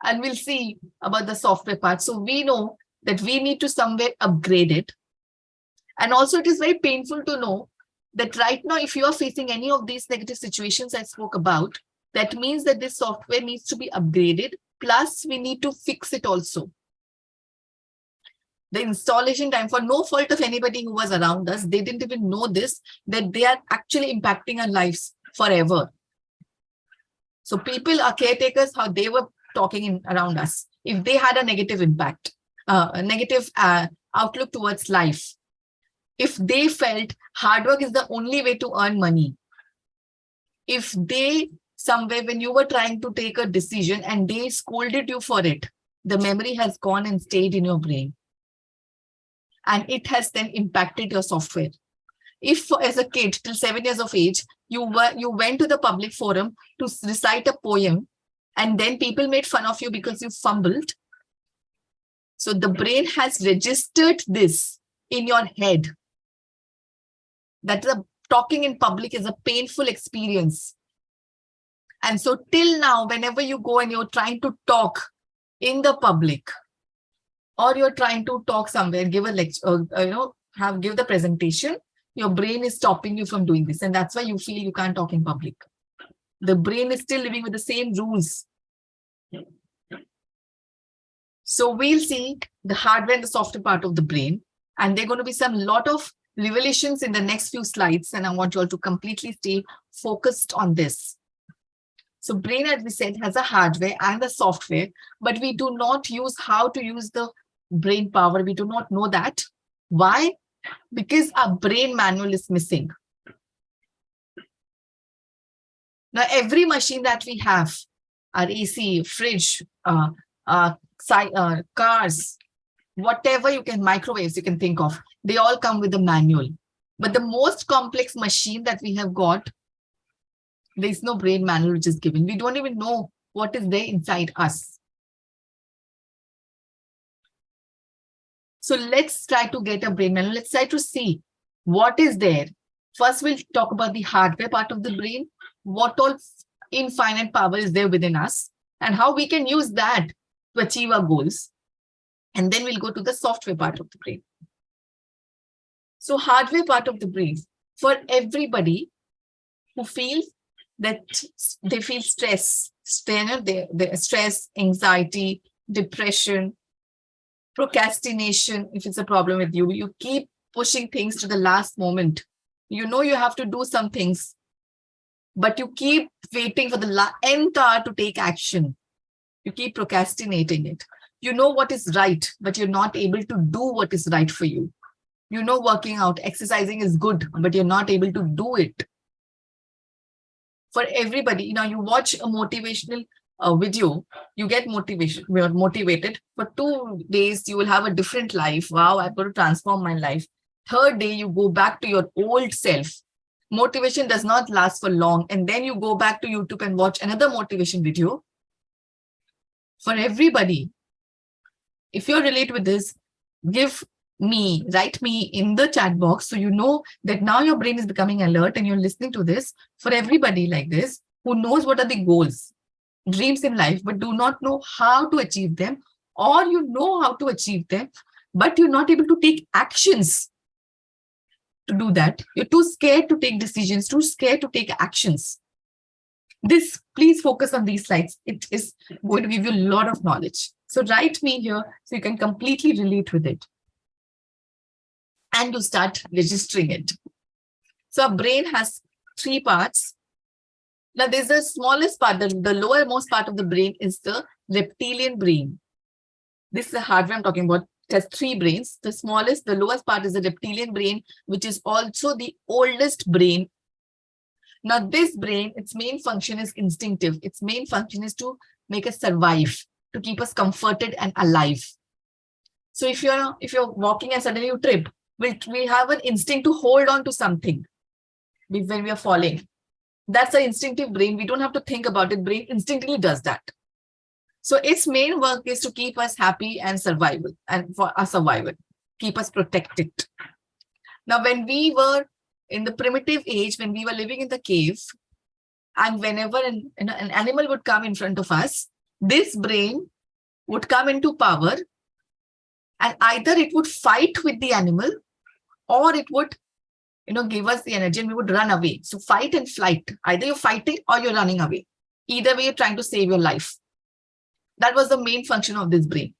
And we'll see about the software part. So we know that we need to somewhere upgrade it. And also it is very painful to know that right now, if you are facing any of these negative situations I spoke about, that means that this software needs to be upgraded. Plus, we need to fix it also. The installation time, for no fault of anybody who was around us, they didn't even know this, that they are actually impacting our lives forever. So people are caretakers, how they were talking around us. If they had a negative impact, a negative outlook towards life, if they felt hard work is the only way to earn money, if they somewhere when you were trying to take a decision and they scolded you for it, the memory has gone and stayed in your brain. And it has then impacted your software. If as a kid till 7 years of age, you went to the public forum to recite a poem, and then people made fun of you because you fumbled. So the brain has registered this in your head, that the talking in public is a painful experience. And so till now, whenever you go and you're trying to talk in the public, or you're trying to talk somewhere, give a lecture, give the presentation, your brain is stopping you from doing this. And that's why you feel you can't talk in public. The brain is still living with the same rules. So we'll see the hardware and the software part of the brain. And there are going to be lot of revelations in the next few slides. And I want you all to completely stay focused on this. So brain, as we said, has a hardware and a software, but we do not use how to use the brain power. We do not know that. Why? Because our brain manual is missing. Now, every machine that we have, our AC, fridge, cars, whatever microwaves you can think of, they all come with a manual. But the most complex machine that we have got, there is no brain manual which is given. We don't even know what is there inside us. So let's try to get a brain manual. Let's try to see what is there. First, we'll talk about the hardware part of the brain, what all infinite power is there within us, and how we can use that to achieve our goals. And then we'll go to the software part of the brain. So hardware part of the brain, for everybody who feels that they feel stress, stress, anxiety, depression, procrastination, if it's a problem with you, you keep pushing things to the last moment. You know you have to do some things, but you keep waiting for the nth hour to take action. You keep procrastinating it. You know what is right, but you're not able to do what is right for you. You know working out, exercising is good, but you're not able to do it. For everybody, you watch a motivational video, you get motivation, you're motivated. For 2 days, you will have a different life. Wow, I've got to transform my life. Third day, you go back to your old self. Motivation does not last for long. And then you go back to YouTube and watch another motivation video. For everybody, if you relate with this, write me in the chat box so you know that now your brain is becoming alert and you're listening to this. For everybody like this, who knows what are the goals, dreams in life, but do not know how to achieve them, or you know how to achieve them, but you're not able to take actions to do that. You're too scared to take decisions, too scared to take actions. Please focus on these slides. It is going to give you a lot of knowledge. So write me here so you can completely relate with it. And you start registering it. So our brain has 3 parts. Now there's the smallest part, the lowermost part of the brain is the reptilian brain. This is the hardware I'm talking about. It has 3 brains. The smallest, the lowest part is the reptilian brain, which is also the oldest brain. Now this brain, its main function is instinctive. Its main function is to make us survive, to keep us comforted and alive. So if you're walking and suddenly you trip, we have an instinct to hold on to something when we are falling. That's an instinctive brain. We don't have to think about it. Brain instinctively does that. So its main work is to keep us happy and survival, and for our survival, keep us protected. Now, when we were in the primitive age, when we were living in the cave, and whenever an animal would come in front of us, this brain would come into power, and either it would fight with the animal, or it would give us the energy and we would run away. So fight and flight. Either you're fighting or you're running away. Either way, you're trying to save your life. That was the main function of this brain.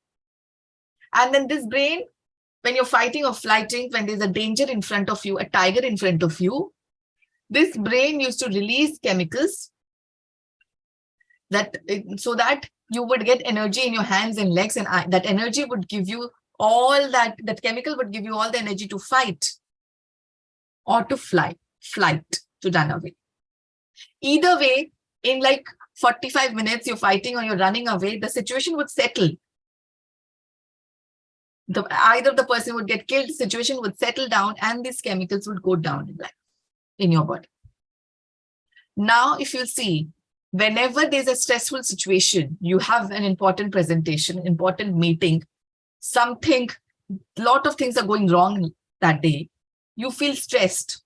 And then this brain, when you're fighting or flighting, when there's a danger in front of you, a tiger in front of you, this brain used to release chemicals so that you would get energy in your hands and legs, and that energy would give you all that chemical would give you all the energy to fight or to flight, to run away. Either way, in like 45 minutes, you're fighting or you're running away, the situation would settle. Either the person would get killed, the situation would settle down, and these chemicals would go down in your body. Now, if you see, whenever there's a stressful situation, you have an important presentation, important meeting, lot of things are going wrong that day, you feel stressed.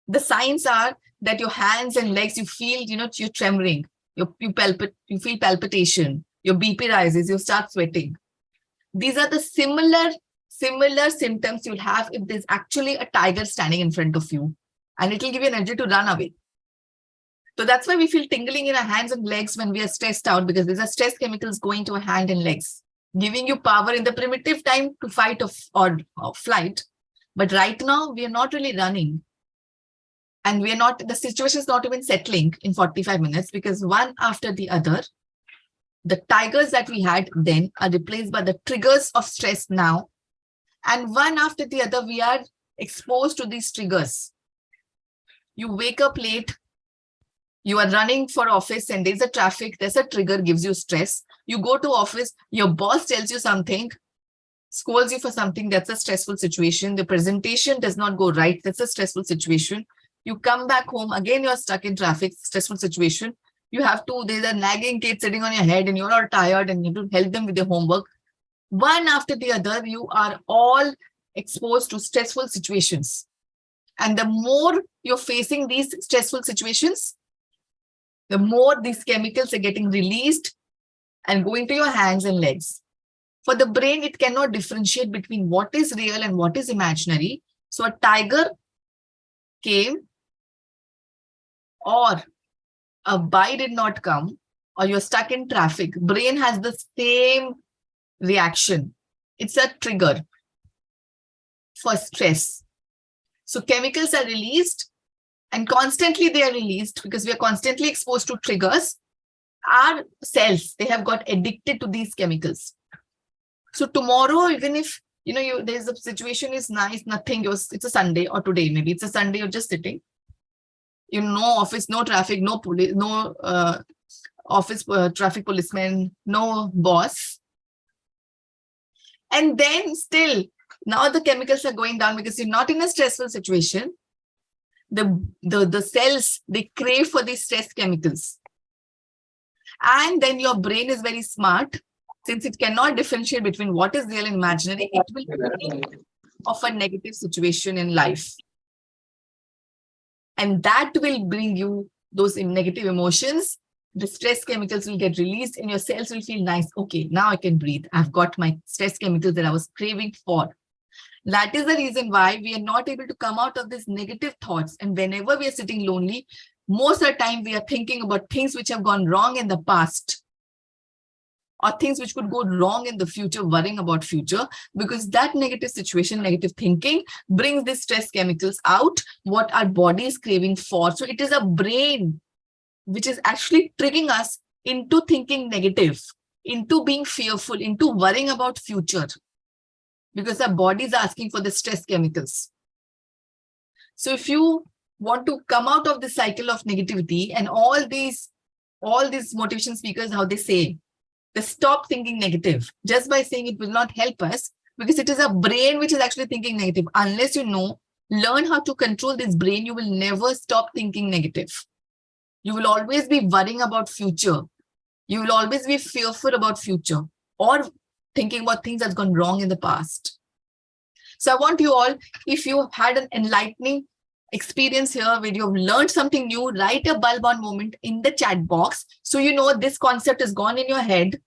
The signs are that your hands and legs, you feel, you're tremoring, you feel palpitation, your BP rises, you start sweating. These are the similar symptoms you'll have if there's actually a tiger standing in front of you, and it will give you energy to run away. So that's why we feel tingling in our hands and legs when we are stressed out, because these are stress chemicals going to our hand and legs, giving you power in the primitive time to fight or flight. But right now, we are not really running. And the situation is not even settling in 45 minutes, because one after the other, the tigers that we had then are replaced by the triggers of stress now. And one after the other, we are exposed to these triggers. You wake up late, you are running for office and there's a traffic, there's a trigger, gives you stress. You go to office, your boss tells you something, scolds you for something, that's a stressful situation. The presentation does not go right, that's a stressful situation. You come back home, again, you're stuck in traffic, stressful situation. You have to, there's a nagging kid sitting on your head and you're all tired and you have to help them with their homework. One after the other, you are all exposed to stressful situations. And the more you're facing these stressful situations, the more these chemicals are getting released and going to your hands and legs. For the brain, it cannot differentiate between what is real and what is imaginary. So a tiger came, or a bite did not come, or you're stuck in traffic. Brain has the same reaction. It's a trigger for stress. So chemicals are released, and constantly they are released because we are constantly exposed to triggers. Our cells, they have got addicted to these chemicals. So tomorrow, even if there's a situation is nice, nothing, it's a Sunday, or today maybe it's a Sunday, you're just sitting, no office, no traffic, no police, no office traffic policeman, no boss. And then still, now the chemicals are going down because you're not in a stressful situation. The cells, they crave for these stress chemicals. And then your brain is very smart. Since it cannot differentiate between what is real and imaginary, it will think of a negative situation in life. And that will bring you those negative emotions. The stress chemicals will get released and your cells will feel nice. Okay, now I can breathe. I've got my stress chemicals that I was craving for. That is the reason why we are not able to come out of these negative thoughts. And whenever we are sitting lonely, most of the time we are thinking about things which have gone wrong in the past, or things which could go wrong in the future, worrying about future, because that negative situation, negative thinking brings the stress chemicals out, what our body is craving for. So it is a brain which is actually triggering us into thinking negative, into being fearful, into worrying about future, because our body is asking for the stress chemicals. So if you want to come out of the cycle of negativity, and all these motivation speakers, how they say, they stop thinking negative. Just by saying it will not help us, because it is a brain which is actually thinking negative. Unless learn how to control this brain, you will never stop thinking negative. You will always be worrying about future. You will always be fearful about future, or thinking about things that's gone wrong in the past. So I want you all, if you had an enlightening experience here where you've learned something new, write a bulb on moment in the chat box. So this concept is gone in your head,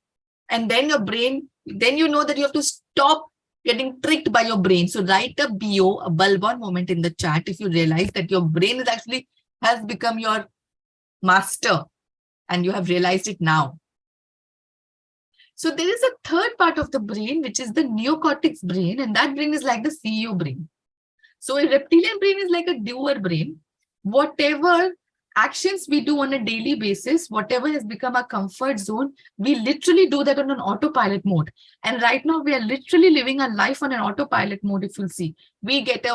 and then your brain, then that you have to stop getting tricked by your brain. So write a BO, a bulb on moment in the chat if you realize that your brain is actually has become your master and you have realized it now. So there is a third part of the brain, which is the neocortex brain, and that brain is like the CEO brain. So a reptilian brain is like a doer brain. Whatever actions we do on a daily basis, whatever has become our comfort zone, we literally do that on an autopilot mode. And right now we are literally living our life on an autopilot mode. If you'll see, we get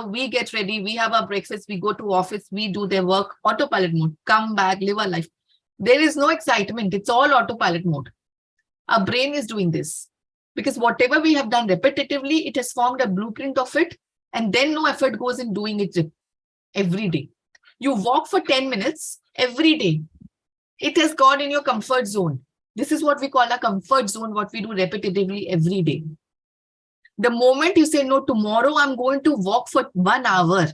ready, we have our breakfast, we go to office, we do their work, autopilot mode, come back, live our life. There is no excitement. It's all autopilot mode. Our brain is doing this because whatever we have done repetitively, it has formed a blueprint of it. And then no effort goes in doing it every day. You walk for 10 minutes every day. It has gone in your comfort zone. This is what we call a comfort zone, what we do repetitively every day. The moment you say, no, tomorrow I'm going to walk for 1 hour.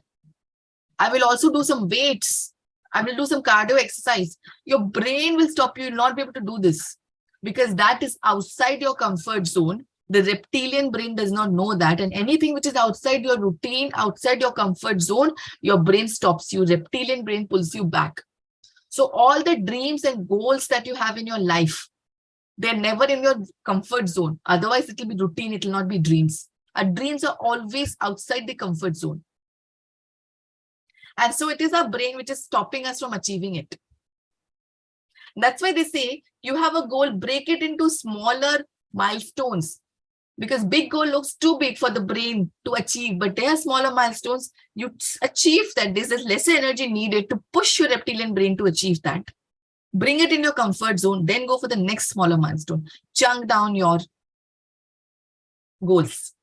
I will also do some weights. I will do some cardio exercise. Your brain will stop you. You will not be able to do this because that is outside your comfort zone. The reptilian brain does not know that. And anything which is outside your routine, outside your comfort zone, your brain stops you. Reptilian brain pulls you back. So all the dreams and goals that you have in your life, they're never in your comfort zone. Otherwise, it will be routine. It will not be dreams. Our dreams are always outside the comfort zone. And so it is our brain which is stopping us from achieving it. That's why they say you have a goal, break it into smaller milestones. Because big goal looks too big for the brain to achieve, but there are smaller milestones. You achieve that. There's lesser energy needed to push your reptilian brain to achieve that. Bring it in your comfort zone, then go for the next smaller milestone. Chunk down your goals.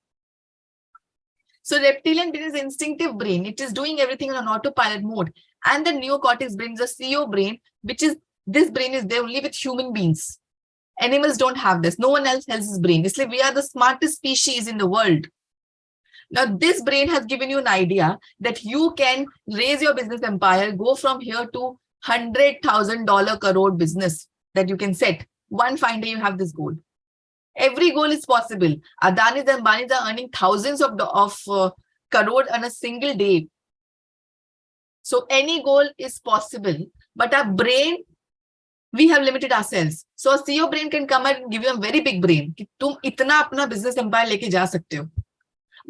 So reptilian brain is instinctive brain. It is doing everything on an autopilot mode. And the neocortex brain is a CEO brain, which is, this brain is there only with human beings. Animals don't have this. No one else has this brain. It's like we are the smartest species in the world. Now, this brain has given you an idea that you can raise your business empire, go from here to $100,000 crore business that you can set. One fine day you have this goal. Every goal is possible. Adanis and Ambanis are earning thousands of crore on a single day. So any goal is possible, but our brain, we have limited ourselves. So a CEO brain can come and give you a very big brain. कि तुम इतना अपना business empire लेके जा सकते हो.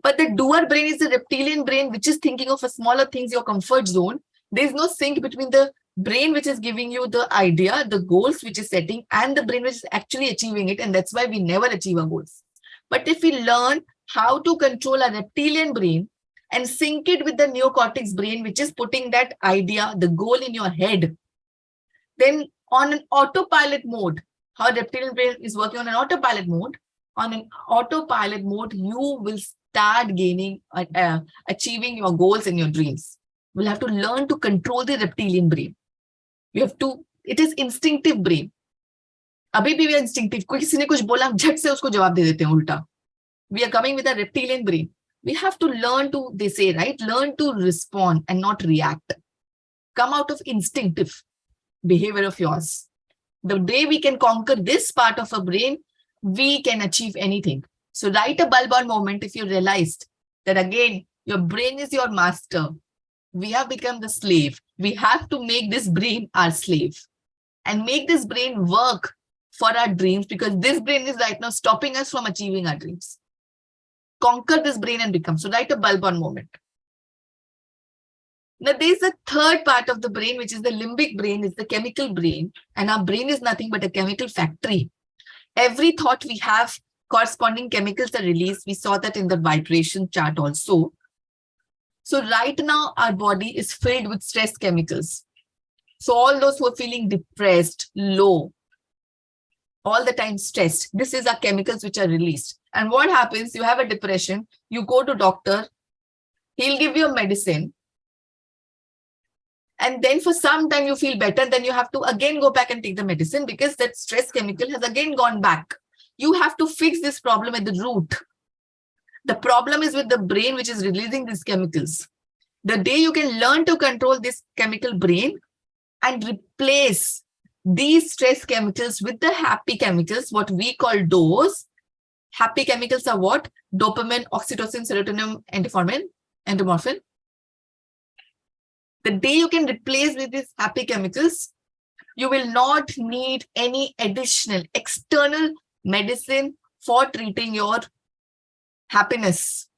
But the doer brain is the reptilian brain, which is thinking of a smaller things, your comfort zone. There is no sync between the brain, which is giving you the idea, the goals, which is setting, and the brain, which is actually achieving it. And that's why we never achieve our goals. But if we learn how to control a reptilian brain and sync it with the neocortex brain, which is putting that idea, the goal in your head, then on an autopilot mode, how reptilian brain is working on an autopilot mode, you will start gaining, achieving your goals and your dreams. We'll have to learn to control the reptilian brain. We have to, it is instinctive brain. अभी भी we are instinctive. कोई किसी ने कुछ बोला, हम झट से उसको जवाब दे देते हैं उल्टा. We are coming with a reptilian brain. We have to learn to, they say, right? Learn to respond and not react. Come out of instinctive behavior of yours. The day we can conquer this part of our brain, we can achieve anything. So write a bulb on moment if you realized that again, your brain is your master. We have become the slave. We have to make this brain our slave and make this brain work for our dreams, because this brain is right now stopping us from achieving our dreams. Conquer this brain and become. So write a bulb on moment. Now, there's a third part of the brain, which is the limbic brain, is the chemical brain. And our brain is nothing but a chemical factory. Every thought we have, corresponding chemicals are released. We saw that in the vibration chart also. So right now, our body is filled with stress chemicals. So all those who are feeling depressed, low, all the time stressed, this is our chemicals which are released. And what happens? You have a depression, you go to doctor, he'll give you a medicine. And then for some time you feel better, then you have to again go back and take the medicine because that stress chemical has again gone back. You have to fix this problem at the root. The problem is with the brain, which is releasing these chemicals. The day you can learn to control this chemical brain and replace these stress chemicals with the happy chemicals, what we call DOS. Happy chemicals are what? Dopamine, oxytocin, serotonin, endorphin. The day you can replace with these happy chemicals, you will not need any additional external medicine for treating your happiness.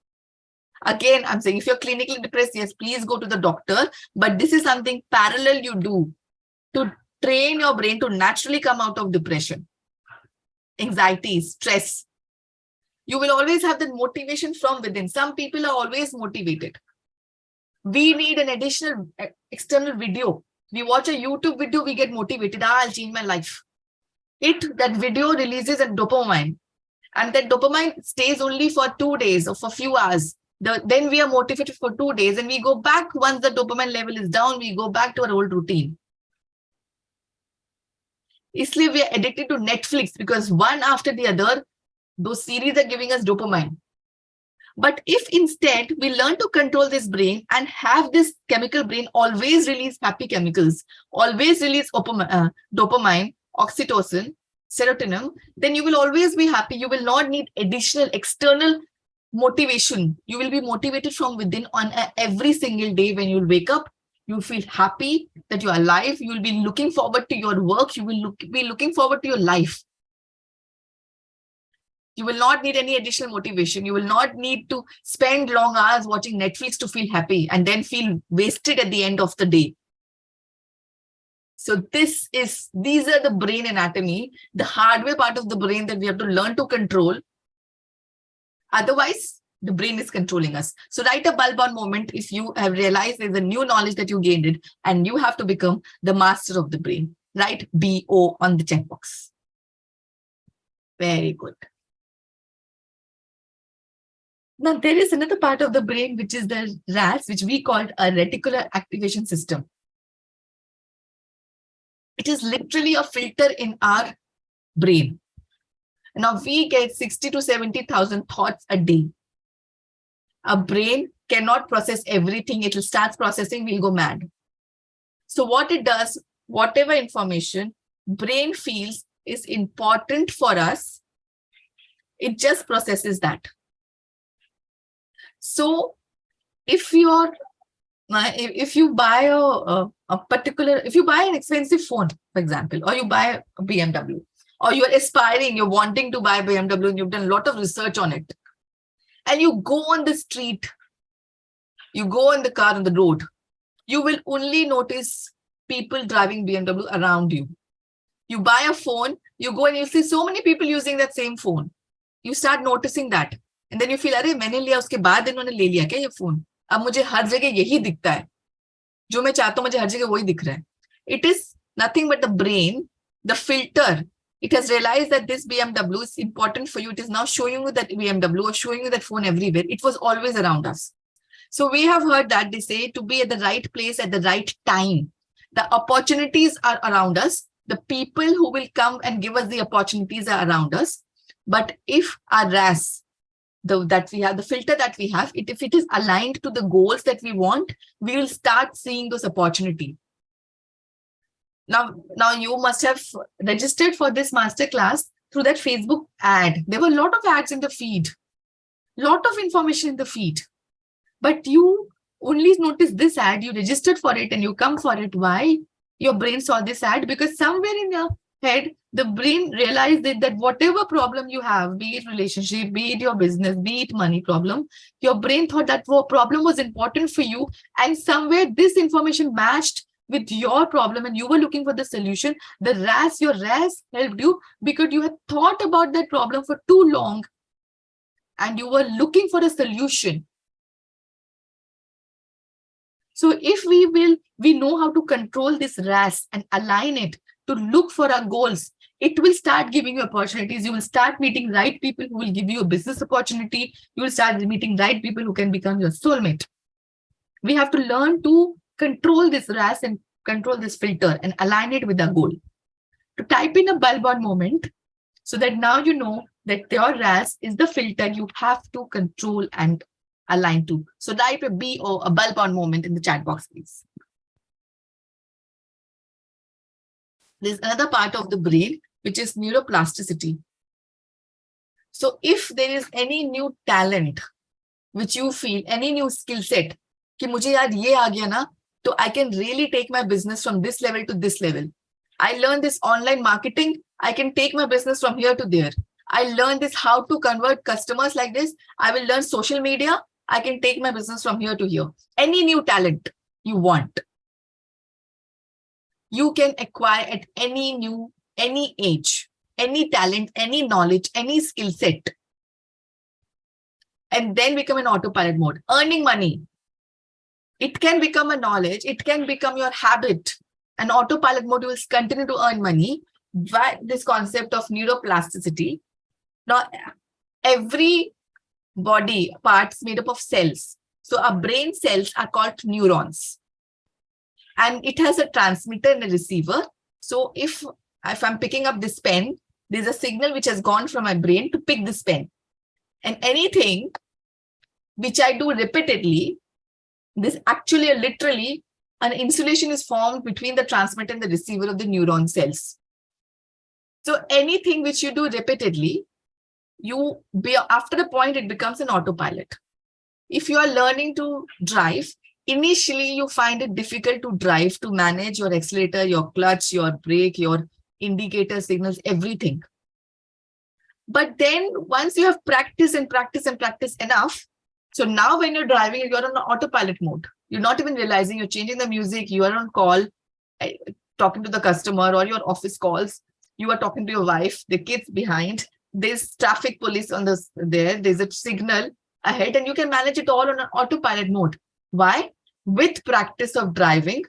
Again, I'm saying if you're clinically depressed, yes, please go to the doctor. But this is something parallel you do to train your brain to naturally come out of depression, anxiety, stress. You will always have that motivation from within. Some people are always motivated. We need an additional external video. We watch a YouTube video, we get motivated. I'll change my life. That video releases a dopamine. And that dopamine stays only for 2 days or for a few hours. Then we are motivated for 2 days and we go back. Once the dopamine level is down, we go back to our old routine. Isliye we are addicted to Netflix because one after the other, those series are giving us dopamine. But if instead we learn to control this brain and have this chemical brain always release happy chemicals, always release dopamine, oxytocin, serotonin, then you will always be happy. You will not need additional external motivation. You will be motivated from within on every single day. When you wake up, you feel happy that you are alive. You will be looking forward to your work. You will be looking forward to your life. You will not need any additional motivation. You will not need to spend long hours watching Netflix to feel happy and then feel wasted at the end of the day. So these are the brain anatomy, the hardware part of the brain that we have to learn to control. Otherwise, the brain is controlling us. So write a bulb on moment if you have realized there's a new knowledge that you gained it and you have to become the master of the brain. Write BO on the checkbox. Very good. Now, there is another part of the brain, which is the RAS, which we call a reticular activation system. It is literally a filter in our brain. Now, we get 60 to 70,000 thoughts a day. Our brain cannot process everything. It will start processing, we'll go mad. So what it does, whatever information brain feels is important for us, it just processes that. So if you buy if you buy an expensive phone, for example, or you buy a BMW, or you're aspiring, you're wanting to buy a BMW and you've done a lot of research on it, and you go on the street, you go in the car on the road, you will only notice people driving BMW around you. You buy a phone, you go and you see so many people using that same phone. You start noticing that. And then you feel, अरे मैंने लिया उसके बाद इन्होंने ले लिया क्या ये फोन? अब मुझे हर जगह यही दिखता है. जो मैं चाहता हूं मुझे हर जगह वही दिख रहा है. It is nothing but the brain, the filter. It has realized that this BMW is important for you. It is now showing you that BMW or showing you that phone everywhere. It was always around us. So we have heard that they say to be at the right place at the right time. The opportunities are around us. The people who will come and give us the opportunities are around us. But if our RAS, that we have, the filter that we have, if it is aligned to the goals that we want, we will start seeing those opportunities. Now you must have registered for this masterclass through that Facebook ad. There were a lot of ads in the feed, lot of information in the feed, but you only notice this ad, you registered for it and you come for it. Why? Your brain saw this ad because somewhere in your head, the brain realized that whatever problem you have, be it relationship, be it your business, be it money problem, your brain thought that problem was important for you. And somewhere this information matched with your problem and you were looking for the solution. Your RAS helped you because you had thought about that problem for too long and you were looking for a solution. So if we know how to control this RAS and align it to look for our goals, it will start giving you opportunities. You will start meeting right people who will give you a business opportunity. You will start meeting right people who can become your soulmate. We have to learn to control this RAS and control this filter and align it with our goal. To type in a bulb on moment so that now you know that your RAS is the filter you have to control and align to. So type a BO, a bulb on moment, in the chat box, please. There's another part of the brain, which is neuroplasticity. So if there is any new talent, which you feel, any new skill set, कि मुझे यार ये आ गया ना, so I can really take my business from this level to this level. I learned this online marketing. I can take my business from here to there. I learned this, how to convert customers like this. I will learn social media. I can take my business from here to here. Any new talent you want, you can acquire at any age, any talent, any knowledge, any skill set, and then become an autopilot mode. Earning money. It can become a knowledge. It can become your habit. An autopilot mode will continue to earn money by this concept of neuroplasticity. Now, every body parts made up of cells. So our brain cells are called neurons. And it has a transmitter and a receiver. So if I'm picking up this pen, there's a signal which has gone from my brain to pick this pen. And anything which I do repeatedly, this actually literally an insulation is formed between the transmitter and the receiver of the neuron cells. So anything which you do repeatedly, after a point, it becomes an autopilot. If you are learning to drive, initially you find it difficult to drive, to manage your accelerator, your clutch, your brake, your indicator signals, everything. But then once you have practiced and practiced and practiced enough, so now when you're driving, you're on autopilot mode. You're not even realizing you're changing the music. You are on call, talking to the customer or your office calls. You are talking to your wife, the kids behind. There's traffic police on there's a signal ahead, and you can manage it all on an autopilot mode. Why? With practice of driving,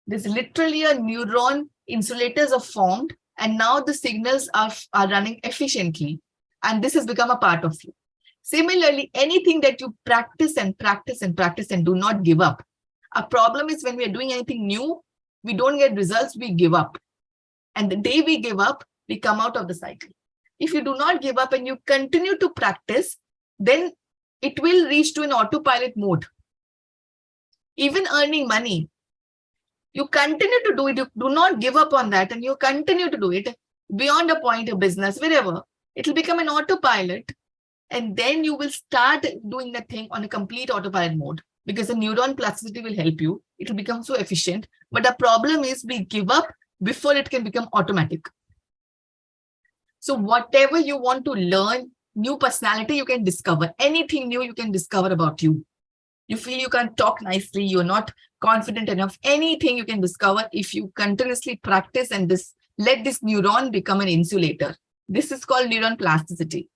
there's literally a neuron insulators are formed, and now the signals are running efficiently. And this has become a part of you. Similarly, anything that you practice and practice and practice and do not give up. Our problem is when we are doing anything new, we don't get results, we give up. And the day we give up, we come out of the cycle. If you do not give up and you continue to practice, then it will reach to an autopilot mode. Even earning money, you continue to do it, you do not give up on that, and you continue to do it beyond a point of business, wherever, it will become an autopilot. And then you will start doing that thing on a complete autopilot mode because the neuron plasticity will help you. It will become so efficient. But the problem is we give up before it can become automatic. So whatever you want to learn, new personality you can discover, anything new you can discover about you. You feel you can't talk nicely, you're not confident enough, anything you can discover if you continuously practice and let this neuron become an insulator. This is called neuron plasticity.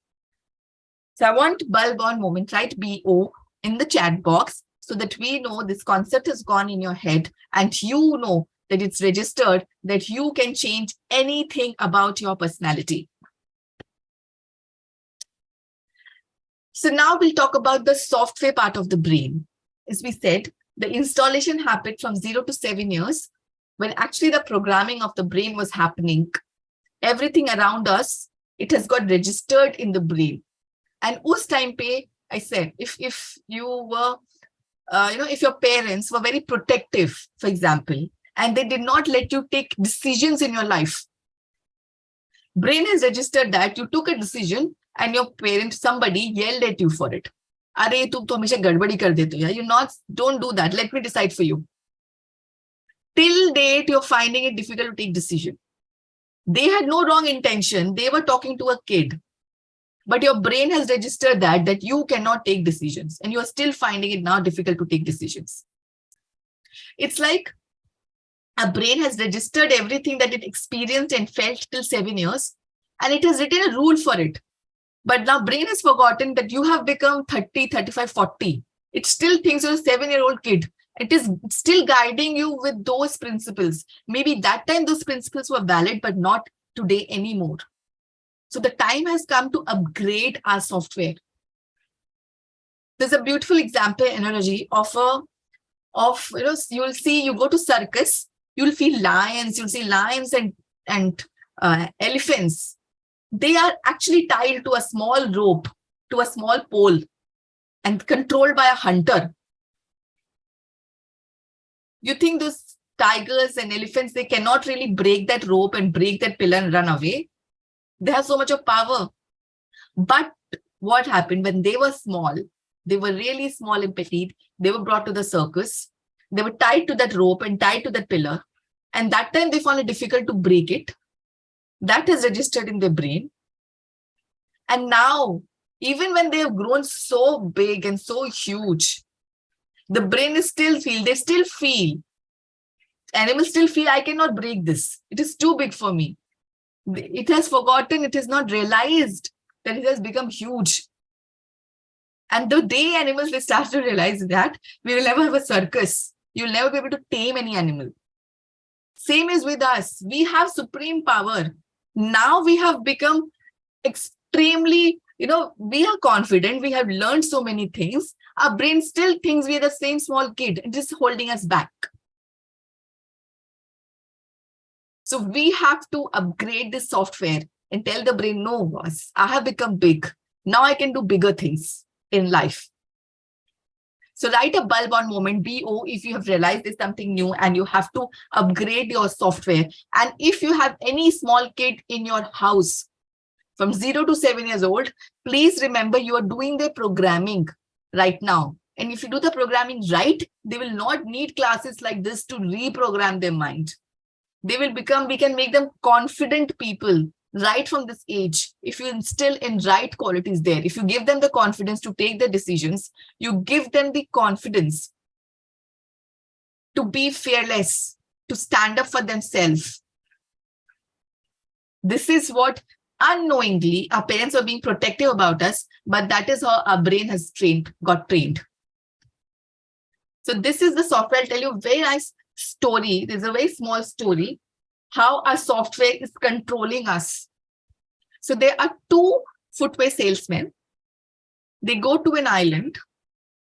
So I want bulb on moment, write BO in the chat box so that we know this concept has gone in your head and you know that it's registered, that you can change anything about your personality. So now we'll talk about the software part of the brain. As we said, the installation happened from 0 to 7 years when actually the programming of the brain was happening. Everything around us, it has got registered in the brain. And us time pe, I said, if you were, if your parents were very protective, for example, and they did not let you take decisions in your life, brain has registered that you took a decision and your parent, somebody yelled at you for it. Are tum to hamesha gadbadi kar dete ho. You don't do that. Let me decide for you. Till date, you're finding it difficult to take decision. They had no wrong intention. They were talking to a kid. But your brain has registered that you cannot take decisions. And you're still finding it now difficult to take decisions. It's like a brain has registered everything that it experienced and felt till 7 years. And it has written a rule for it. But now brain has forgotten that you have become 30, 35, 40. It still thinks you're a 7-year-old kid. It is still guiding you with those principles. Maybe that time those principles were valid, but not today anymore. So the time has come to upgrade our software. There's a beautiful example analogy of you'll see, you go to circus, you'll feel lions, you'll see lions and elephants. They are actually tied to a small rope, to a small pole, and controlled by a hunter. You think those tigers and elephants, they cannot really break that rope and break that pillar and run away? They have so much of power. But what happened when they were small? They were really small and petite. They were brought to the circus. They were tied to that rope and tied to that pillar. And that time they found it difficult to break it. That is registered in their brain. And now, even when they have grown so big and so huge, the brain is still they still feel. Animals still feel, I cannot break this. It is too big for me. It has forgotten, it has not realized that it has become huge. And the day animals, they start to realize that, we will never have a circus. You'll never be able to tame any animal. Same is with us. We have supreme power. Now we have become extremely, we are confident. We have learned so many things. Our brain still thinks we are the same small kid. It is holding us back. So we have to upgrade this software and tell the brain, no, boss, I have become big. Now I can do bigger things in life. So write a bulb on moment, BO, if you have realized there's something new and you have to upgrade your software. And if you have any small kid in your house from 0 to 7 years old, please remember you are doing the programming right now. And if you do the programming right, they will not need classes like this to reprogram their mind. They will become, we can make them confident people right from this age. If you instill in right qualities there, if you give them the confidence to take the decisions, you give them the confidence to be fearless, to stand up for themselves. This is what unknowingly our parents are being protective about us, but that is how our brain has got trained. So this is the software. I'll tell you a very nice story. There's a very small story, how our software is controlling us. So there are two footwear salesmen. They go to an island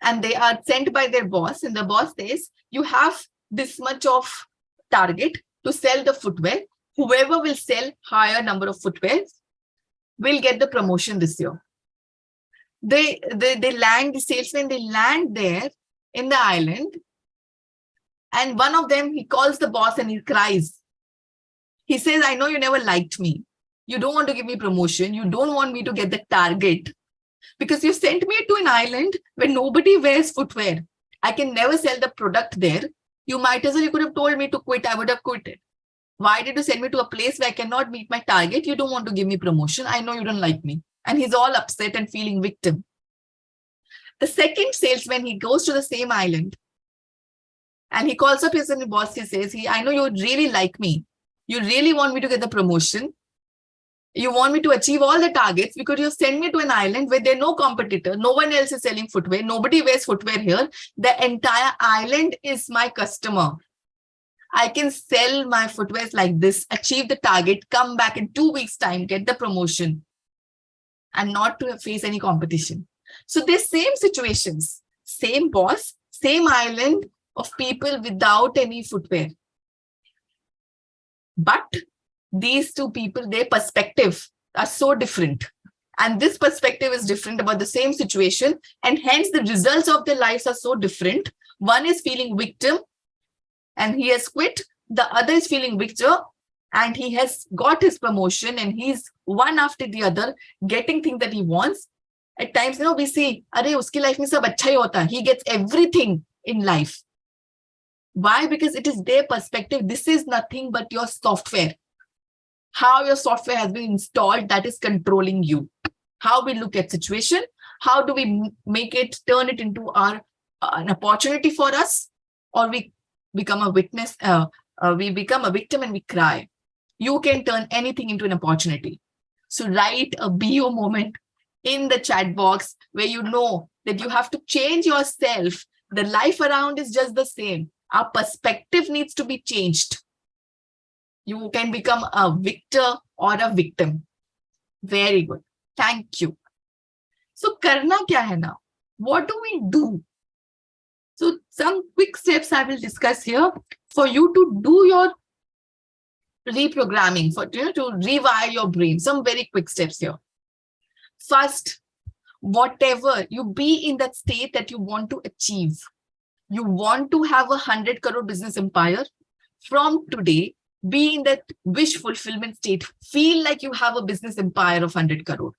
and they are sent by their boss, and the boss says, you have this much of target to sell the footwear. Whoever will sell higher number of footwear will get the promotion this year. They land, the salesmen, they land there in the island, and one of them, he calls the boss and he cries. He says, I know you never liked me. You don't want to give me promotion. You don't want me to get the target because you sent me to an island where nobody wears footwear. I can never sell the product there. You might as well, you could have told me to quit. I would have quit it. Why did you send me to a place where I cannot meet my target? You don't want to give me promotion. I know you don't like me. And he's all upset and feeling victim. The second salesman, he goes to the same island and he calls up his boss. He says, I know you really like me. You really want me to get the promotion. You want me to achieve all the targets because you send me to an island where there's no competitor. No one else is selling footwear. Nobody wears footwear here. The entire island is my customer. I can sell my footwear like this, achieve the target, come back in 2 weeks' time, get the promotion, and not to face any competition. So they're same situations, same boss, same island of people without any footwear. But these two people, their perspective are so different. And this perspective is different about the same situation. And hence the results of their lives are so different. One is feeling victim and he has quit. The other is feeling victor and he has got his promotion and he's one after the other getting things that he wants. At times, we see, arey, uski life mein sab acha hi hota. He gets everything in life. Why? Because it is their perspective. This is nothing but your software. How your software has been installed, that is controlling you. How we look at situation, how do we make it, turn it into an opportunity for us, or we become a witness, we become a victim and we cry. You can turn anything into an opportunity. So write a BO moment in the chat box where you know that you have to change yourself. The life around is just the same. Our perspective needs to be changed. You can become a victor or a victim. Very good. Thank you. So, karna kya hai now? What do we do? So, some quick steps I will discuss here for you to do your reprogramming, for to rewire your brain. Some very quick steps here. First, whatever you be in that state that you want to achieve. You want to have 100 crore business empire. From today, be in that wish fulfillment state. Feel like you have a business empire of 100 crore.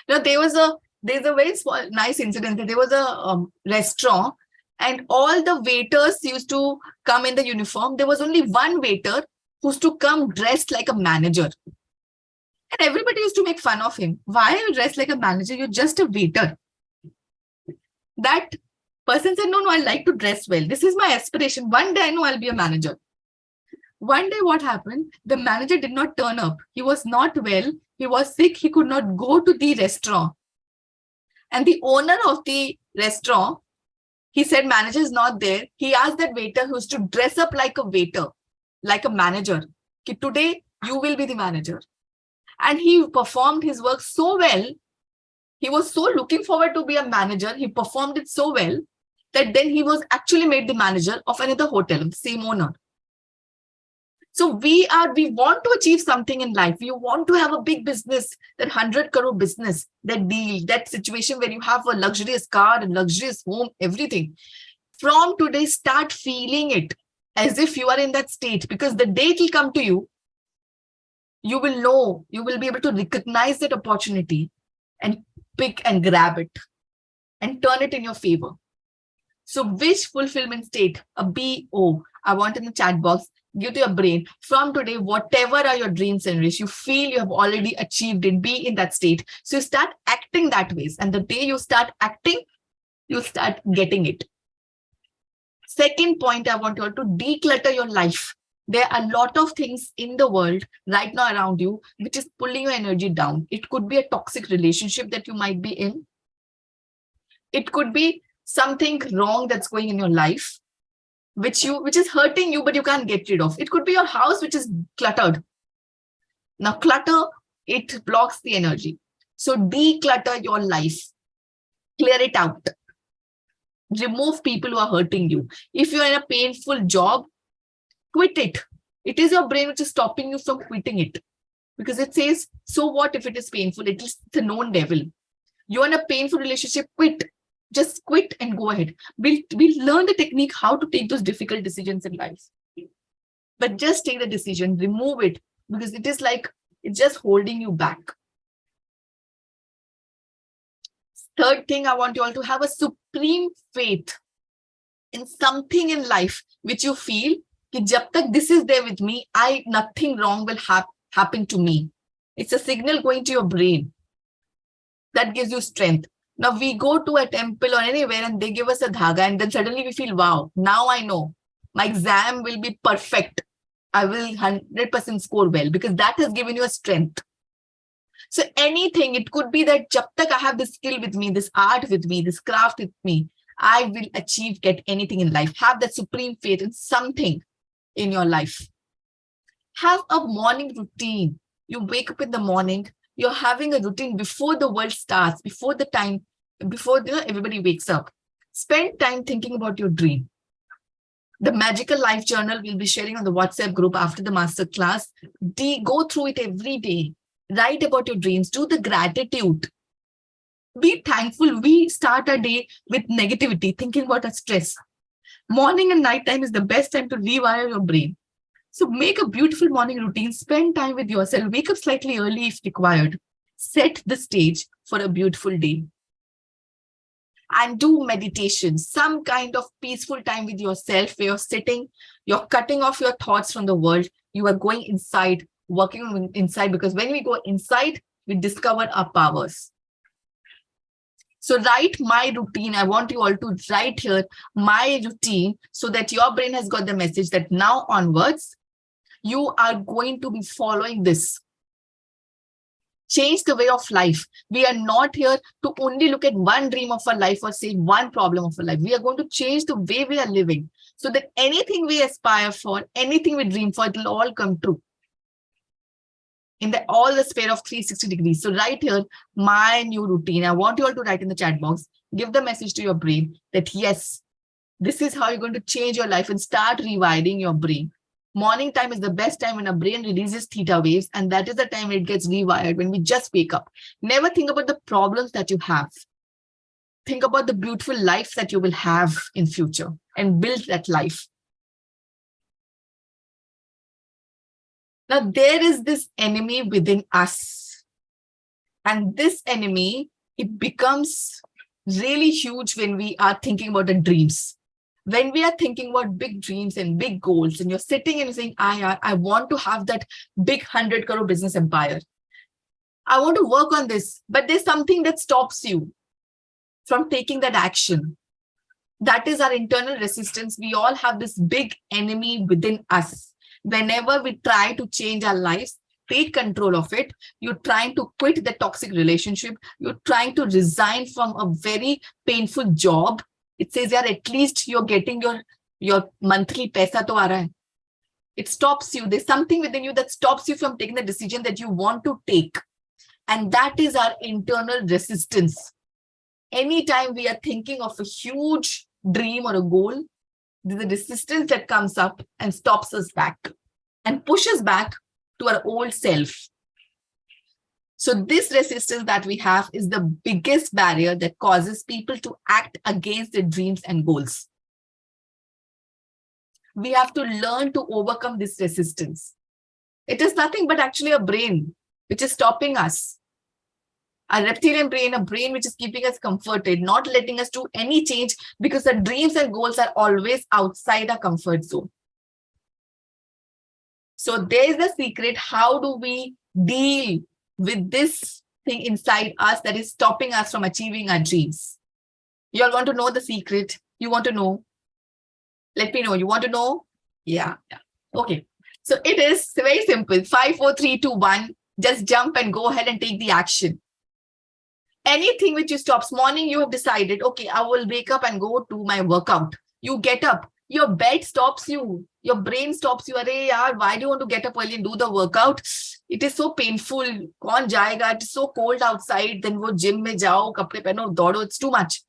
Now, there's a very nice incident. There was a restaurant and all the waiters used to come in the uniform. There was only one waiter who used to come dressed like a manager. And everybody used to make fun of him. Why are you dressed like a manager? You're just a waiter. That person said, no, I like to dress well. This is my aspiration. One day I know I'll be a manager. One day what happened? The manager did not turn up. He was not well. He was sick. He could not go to the restaurant. And the owner of the restaurant, he said, manager is not there. He asked that waiter who used to dress up like a waiter, like a manager. Today, you will be the manager. And he performed his work so well. He was so looking forward to be a manager. He performed it so well that then he was actually made the manager of another hotel, the same owner. So we want to achieve something in life. You want to have a big business, that 100 crore business, that deal, that situation where you have a luxurious car, a luxurious home, everything. From today, start feeling it as if you are in that state, because the day it will come to you, you will know, you will be able to recognize that opportunity and pick and grab it and turn it in your favor. So wish fulfillment state, a BO, I want in the chat box. Give to your brain, from today, whatever are your dreams and wish, you feel you have already achieved it, be in that state. So you start acting that way. And the day you start acting, you start getting it. Second point, I want you all to declutter your life. There are a lot of things in the world right now around you, which is pulling your energy down. It could be a toxic relationship that you might be in. It could be something wrong that's going in your life, which is hurting you, but you can't get rid of. It could be your house, which is cluttered. Now, clutter, it blocks the energy. So declutter your life, clear it out, remove people who are hurting you. If you're in a painful job, quit it. It is your brain which is stopping you from quitting it, because it says, so what if it is painful? It's a known devil. You're in a painful relationship, quit. Just quit and go ahead. We'll learn the technique how to take those difficult decisions in life. But just take the decision, remove it, because it is like it's just holding you back. Third thing, I want you all to have a supreme faith in something in life which you feel कि जब तक this is there with me, nothing wrong will happen to me. It's a signal going to your brain that gives you strength. Now we go to a temple or anywhere and they give us a dhaga, and then suddenly we feel, wow, now I know my exam will be perfect. I will 100% score well, because that has given you a strength. So anything, it could be that jab tak I have this skill with me, this art with me, this craft with me, I will get anything in life. Have that supreme faith in something in your life. Have a morning routine. You wake up in the morning, you're having a routine before the world starts, before everybody wakes up. Spend time thinking about your dream. The Magical Life Journal we'll be sharing on the WhatsApp group after the masterclass. Go through it every day. Write about your dreams. Do the gratitude. Be thankful. We start our day with negativity, thinking about our stress. Morning and night time is the best time to rewire your brain. So make a beautiful morning routine. Spend time with yourself. Wake up slightly early if required. Set the stage for a beautiful day. And do meditation, some kind of peaceful time with yourself where you're sitting, you're cutting off your thoughts from the world. You are going inside, working inside, because when we go inside, we discover our powers. So write my routine. I want you all to write here my routine so that your brain has got the message that now onwards, you are going to be following this. Change the way of life. We are not here to only look at one dream of our life or say one problem of our life. We are going to change the way we are living so that anything we aspire for, anything we dream for, it will all come true. In all the sphere of 360 degrees. So write here, my new routine. I want you all to write in the chat box. Give the message to your brain that yes, this is how you're going to change your life, and start rewiring your brain. Morning time is the best time when our brain releases theta waves, and that is the time it gets rewired when we just wake up. Never think about the problems that you have. Think about the beautiful life that you will have in future and build that life. Now, there is this enemy within us. And this enemy, it becomes really huge when we are thinking about the dreams. When we are thinking about big dreams and big goals, and you're sitting and saying, I want to have that big 100 crore business empire. I want to work on this, but there's something that stops you from taking that action. That is our internal resistance. We all have this big enemy within us. Whenever we try to change our lives, take control of it, you're trying to quit the toxic relationship, you're trying to resign from a very painful job. It says, yeah, at least you're getting your monthly paisa to aa raha hai. It stops you. There's something within you that stops you from taking the decision that you want to take. And that is our internal resistance. Anytime we are thinking of a huge dream or a goal, there's a resistance that comes up and stops us back and pushes back to our old self. So this resistance that we have is the biggest barrier that causes people to act against their dreams and goals. We have to learn to overcome this resistance. It is nothing but actually a brain which is stopping us. A reptilian brain, a brain which is keeping us comforted, not letting us do any change, because the dreams and goals are always outside our comfort zone. So there is the secret. How do we deal with this thing inside us that is stopping us from achieving our dreams? You all want to know the secret? You want to know? Let me know. You want to know? Yeah. Okay. So it is very simple. 5, 4, 3, 2, 1. Just jump and go ahead and take the action. Anything which you stops. Morning, you have decided, okay, I will wake up and go to my workout. You get up. Your bed stops you. Your brain stops you. Arey yaar, why do you want to get up early and do the workout? It is so painful. Kaun jayega? It is so cold outside. Then wo gym mein jao, kapde pehno, daudo. It's too much.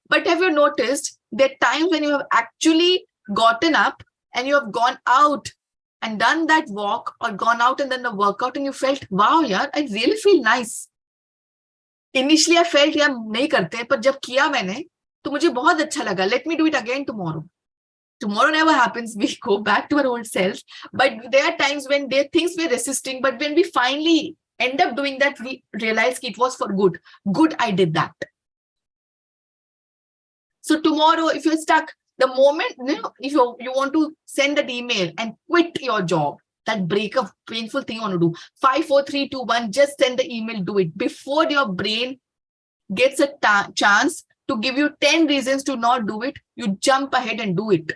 But have you noticed there are times when you have actually gotten up and you have gone out and done that walk or gone out and done the workout and you felt, wow, yaar, I really feel nice. Initially, I felt, yaar, nahi karte, but jab kiya maine, to mujhe bahut acha laga. Let me do it again tomorrow. Tomorrow never happens. We go back to our old selves. But there are times when there are things we're resisting. But when we finally end up doing that, we realize it was for good. Good, I did that. So tomorrow, if you're stuck, the moment, if you want to send an email and quit your job, that break of painful thing you want to do, 5, 4, 3, 2, 1, just send the email, do it. Before your brain gets a chance to give you 10 reasons to not do it, you jump ahead and do it.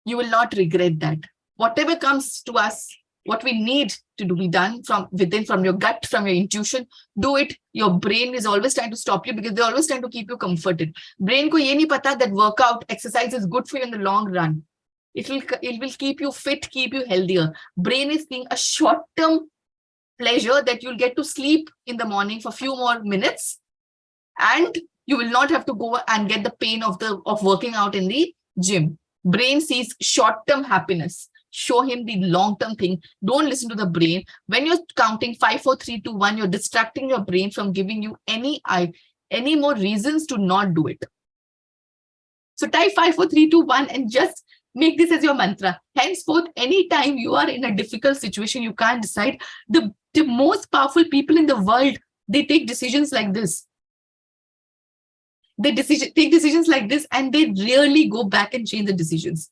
You will not regret that. Whatever comes to us, what we need to do, be done from within, from your gut, from your intuition, do it. Your brain is always trying to stop you because they're always trying to keep you comforted. Brain ko ye nahi pata that workout, exercise is good for you in the long run. It will keep you fit, keep you healthier. Brain is seeing a short-term pleasure that you'll get to sleep in the morning for a few more minutes, and you will not have to go and get the pain of working out in the gym. Brain sees short-term happiness. Show him the long-term thing. Don't listen to the brain. When you're counting 5, 4, 3, 2, 1, you're distracting your brain from giving you any more reasons to not do it. So type 5, 4, 3, 2, 1 and just make this as your mantra. Henceforth, anytime you are in a difficult situation, you can't decide. The most powerful people in the world, they take decisions like this. They take decisions like this and they really go back and change the decisions.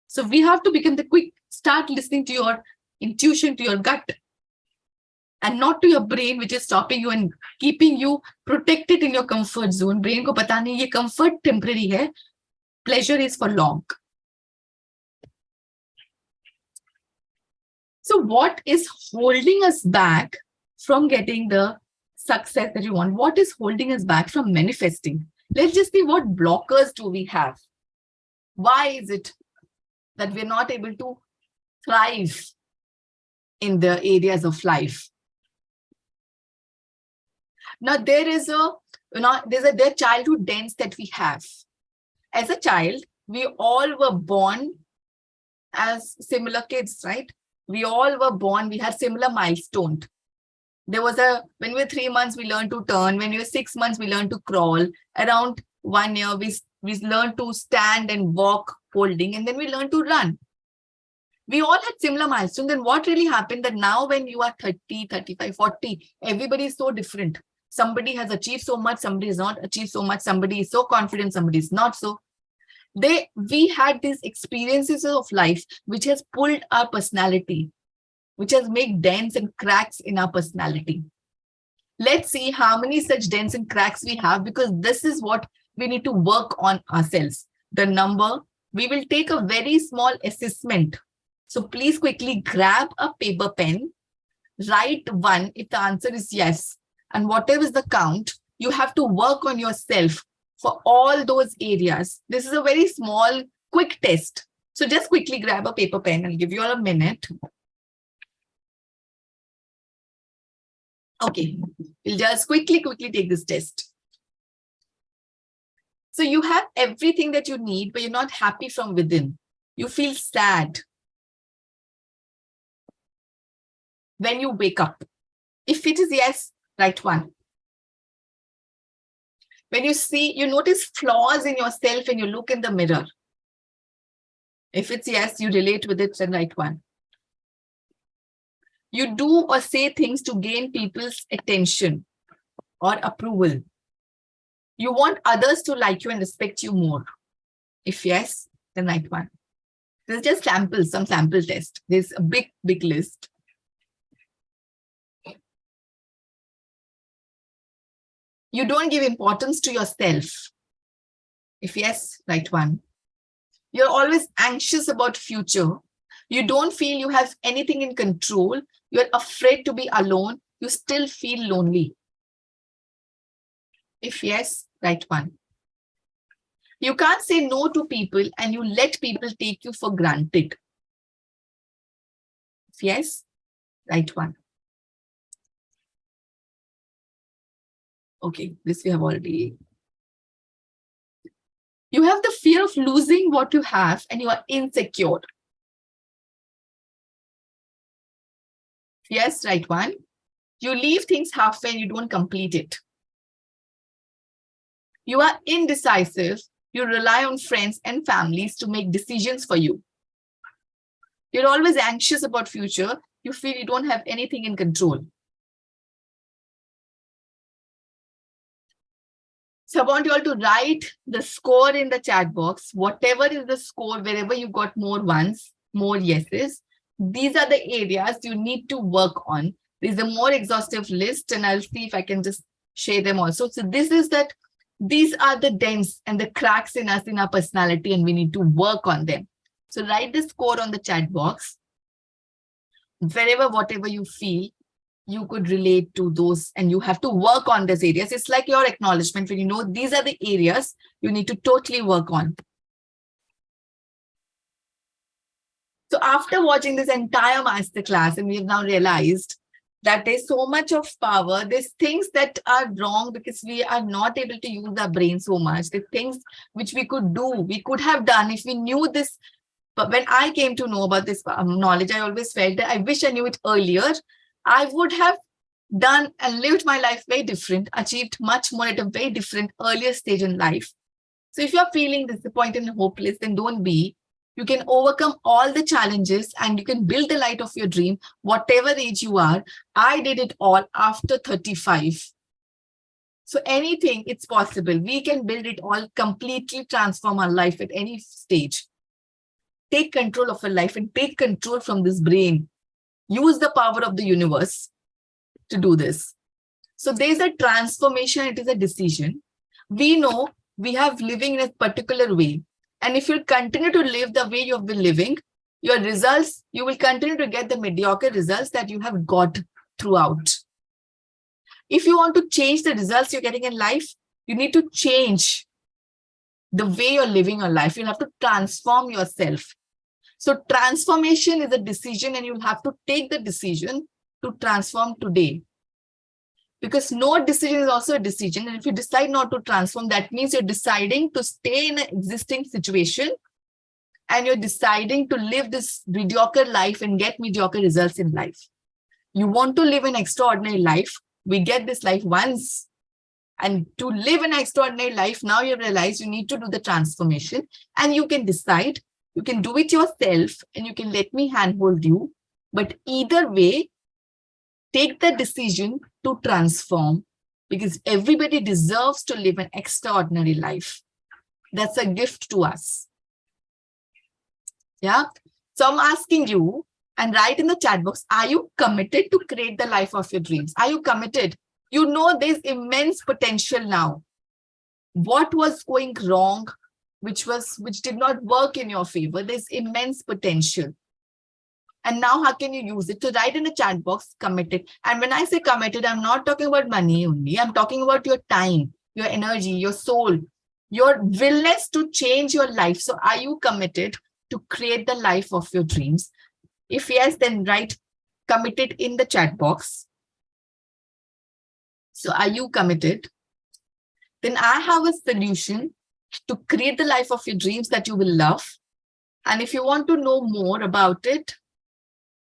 So we have to start listening to your intuition, to your gut, and not to your brain, which is stopping you and keeping you protected in your comfort zone. Brain ko pata nahi, ye comfort temporary hai, pleasure is for long. So what is holding us back from getting the success that you want? What is holding us back from manifesting? Let's just see what blockers do we have. Why is it that we're not able to thrive in the areas of life? Now, there is their childhood dents that we have. As a child, we all were born as similar kids, right? We all were born, we had similar milestones. When we were 3 months, we learned to turn. When we were 6 months, we learned to crawl. Around 1 year, we learned to stand and walk holding, and then we learned to run. We all had similar milestones. Then what really happened that now when you are 30, 35, 40, everybody is so different. Somebody has achieved so much, somebody has not achieved so much, somebody is so confident, somebody is not so. We had these experiences of life which has pulled our personality, which has made dents and cracks in our personality. Let's see how many such dents and cracks we have, because this is what we need to work on ourselves. The number, we will take a very small assessment. So please quickly grab a paper pen, write 1 if the answer is yes. And whatever is the count, you have to work on yourself for all those areas. This is a very small, quick test. So just quickly grab a paper pen. I'll give you all a minute. Okay, we'll just quickly take this test. So you have everything that you need, but you're not happy from within. You feel sad when you wake up. If it is yes, write 1. When you notice flaws in yourself when you look in the mirror. If it's yes, you relate with it, then write 1. You do or say things to gain people's attention or approval. You want others to like you and respect you more. If yes, then write 1. This is just some sample test. There's a big list. You don't give importance to yourself. If yes, write 1. You're always anxious about future. You don't feel you have anything in control. You're afraid to be alone. You still feel lonely. If yes, write 1. You can't say no to people and you let people take you for granted. Yes, right one. Okay, this we have already. You have the fear of losing what you have and you are insecure. Yes, right one. You leave things halfway and you don't complete it. You are indecisive. You rely on friends and families to make decisions for you. You're always anxious about future. You feel you don't have anything in control. So I want you all to write the score in the chat box. Whatever is the score, wherever you got more ones, more yeses, these are the areas you need to work on. There's a more exhaustive list and I'll see if I can just share them also. So this is that these are the dents and the cracks in us, in our personality, and we need to work on them. So write the score on the chat box. Wherever, whatever you feel, you could relate to those and you have to work on these areas. It's like your acknowledgement when you know these are the areas you need to totally work on. So after watching this entire masterclass, and we have now realized that there's so much of power, there's things that are wrong because we are not able to use our brain so much. There's things which we could do, we could have done if we knew this. But when I came to know about this knowledge, I always felt that I wish I knew it earlier. I would have done and lived my life very different, achieved much more at a very different earlier stage in life. So if you're feeling disappointed and hopeless, then don't be. You can overcome all the challenges and you can build the light of your dream, whatever age you are. I did it all after 35. So anything, it's possible. We can build it all, completely transform our life at any stage. Take control of your life and take control from this brain. Use the power of the universe to do this. So there's a transformation. It is a decision. We know we have living in a particular way. And if you continue to live the way you've been living, your results, you will continue to get the mediocre results that you have got throughout. If you want to change the results you're getting in life, you need to change the way you're living your life. You'll have to transform yourself. So transformation is a decision and you'll have to take the decision to transform today. Because no decision is also a decision. And if you decide not to transform, that means you're deciding to stay in an existing situation and you're deciding to live this mediocre life and get mediocre results in life. You want to live an extraordinary life. We get this life once. And to live an extraordinary life, now you realize you need to do the transformation and you can decide. You can do it yourself and you can let me handhold you. But either way, take the decision to transform because everybody deserves to live an extraordinary life. That's a gift to us. Yeah. So I'm asking you and write in the chat box, are you committed to create the life of your dreams? Are you committed? You know, there's immense potential now. What was going wrong? Which did not work in your favor, there's immense potential. And now how can you use it? To write in the chat box, committed. And when I say committed, I'm not talking about money only. I'm talking about your time, your energy, your soul, your willingness to change your life. So are you committed to create the life of your dreams? If yes, then write committed in the chat box. So are you committed? Then I have a solution to create the life of your dreams that you will love. And if you want to know more about it,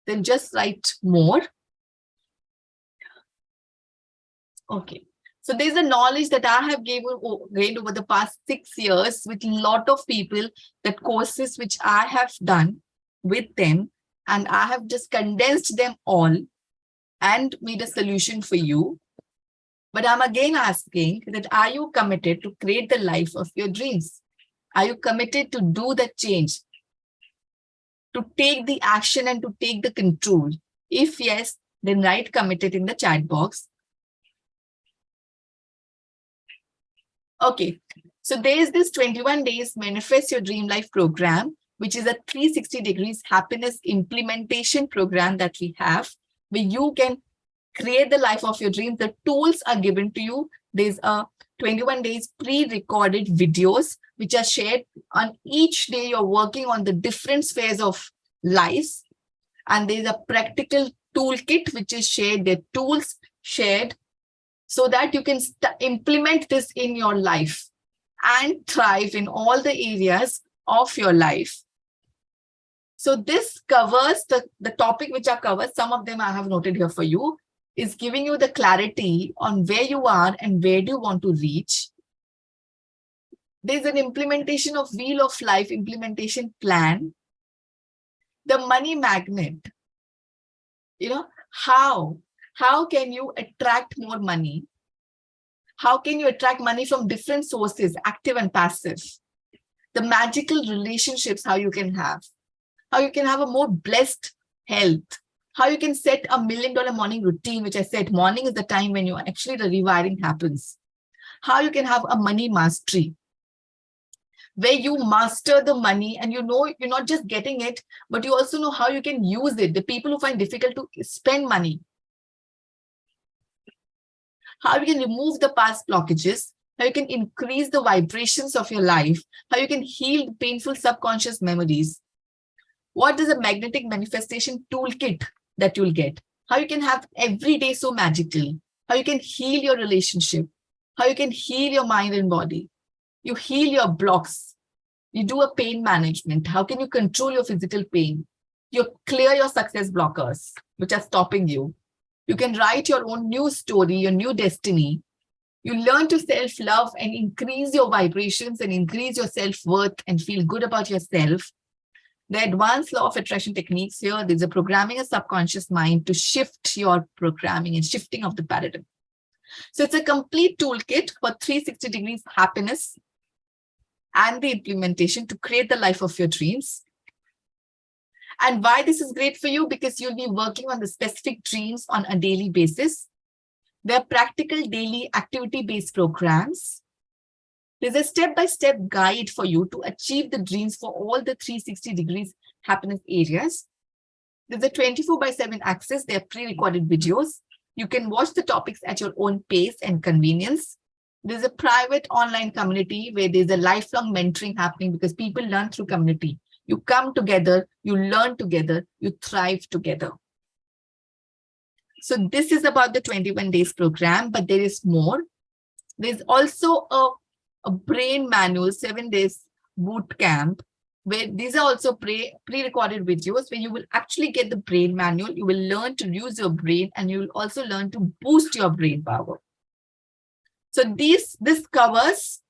then just write more. Okay. So there's a knowledge that I have gained over the past 6 years with a lot of people, that courses which I have done with them, and I have just condensed them all and made a solution for you. But I'm again asking that, are you committed to create the life of your dreams? Are you committed to do the change? To take the action and to take the control? If yes, then write committed in the chat box. Okay, so there is this 21 days Manifest Your Dream Life program, which is a 360 degrees happiness implementation program that we have, where you can create the life of your dreams. The tools are given to you. There's a 21 days pre-recorded videos, which are shared on each day you're working on the different spheres of life. And there's a practical toolkit, which is shared, the tools shared, so that you can implement this in your life and thrive in all the areas of your life. So this covers the topic which I covered. Some of them I have noted here for you, is giving you the clarity on where you are and where do you want to reach. There's an implementation of Wheel of Life implementation plan. The money magnet, how can you attract more money? How can you attract money from different sources, active and passive? The magical relationships, how you can have a more blessed health, how you can set a $1 million morning routine, which I said morning is the time when the rewiring happens. How you can have a money mastery, where you master the money and you're not just getting it, but you also know how you can use it. The people who find difficult to spend money, how you can remove the past blockages, how you can increase the vibrations of your life, how you can heal painful subconscious memories. What is a magnetic manifestation toolkit that you'll get? How you can have every day so magical, how you can heal your relationship, how you can heal your mind and body. You heal your blocks. You do a pain management. How can you control your physical pain? You clear your success blockers, which are stopping you. You can write your own new story, your new destiny. You learn to self-love and increase your vibrations and increase your self-worth and feel good about yourself. The advanced law of attraction techniques here, there's a programming a subconscious mind to shift your programming and shifting of the paradigm. So it's a complete toolkit for 360 degrees happiness and the implementation to create the life of your dreams. And why this is great for you? Because you'll be working on the specific dreams on a daily basis. There are practical daily activity-based programs. There's a step-by-step guide for you to achieve the dreams for all the 360 degrees happiness areas. There's a 24/7 access. They're pre-recorded videos. You can watch the topics at your own pace and convenience. There's a private online community where there's a lifelong mentoring happening because people learn through community. You come together, you learn together, you thrive together. So this is about the 21 days program, but there is more. There's also a brain manual, 7 days boot camp, where these are also pre-recorded videos where you will actually get the brain manual. You will learn to use your brain and you will also learn to boost your brain power. So this covers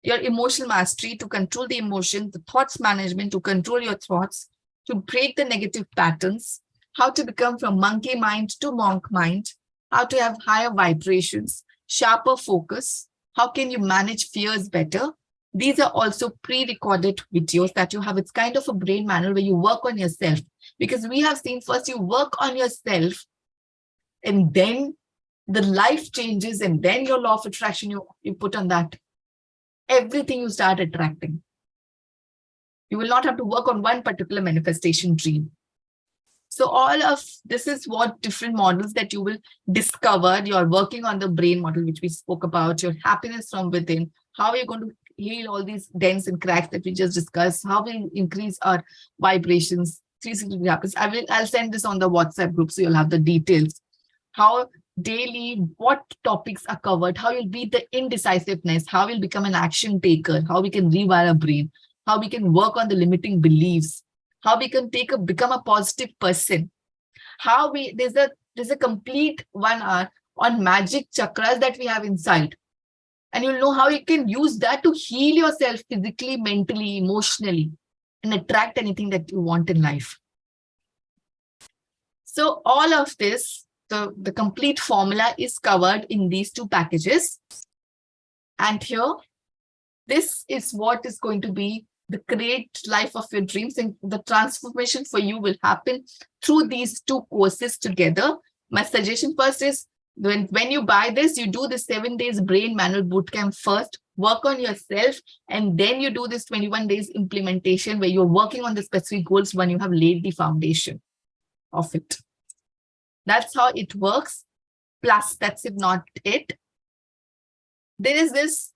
your emotional mastery, to control the emotion, the thoughts management, to control your thoughts, to break the negative patterns, how to become from monkey mind to monk mind, how to have higher vibrations, sharper focus, how can you manage fears better. These are also pre-recorded videos that you have. It's kind of a brain manual where you work on yourself, because we have seen first you work on yourself and then the life changes and then your law of attraction, you put on that. Everything you start attracting. You will not have to work on one particular manifestation dream. So all of this is what different models that you will discover. You're working on the brain model, which we spoke about, your happiness from within, how you're going to heal all these dents and cracks that we just discussed, how we increase our vibrations, 360 happens. I'll send this on the WhatsApp group so you'll have the details. How daily, what topics are covered, how you'll beat the indecisiveness, how you'll become an action taker, how we can rewire our brain, how we can work on the limiting beliefs, how we can become a positive person, how there's a complete 1 hour on magic chakras that we have inside. And you'll know how you can use that to heal yourself physically, mentally, emotionally, and attract anything that you want in life. So all of this, the complete formula is covered in these 2 packages. And here, this is what is going to be the great life of your dreams, and the transformation for you will happen through these 2 courses together. My suggestion first is when you buy this, you do the 7 days brain manual bootcamp first, work on yourself, and then you do this 21 days implementation where you're working on the specific goals when you have laid the foundation of it. That's how it works. Plus, that's not it. There is this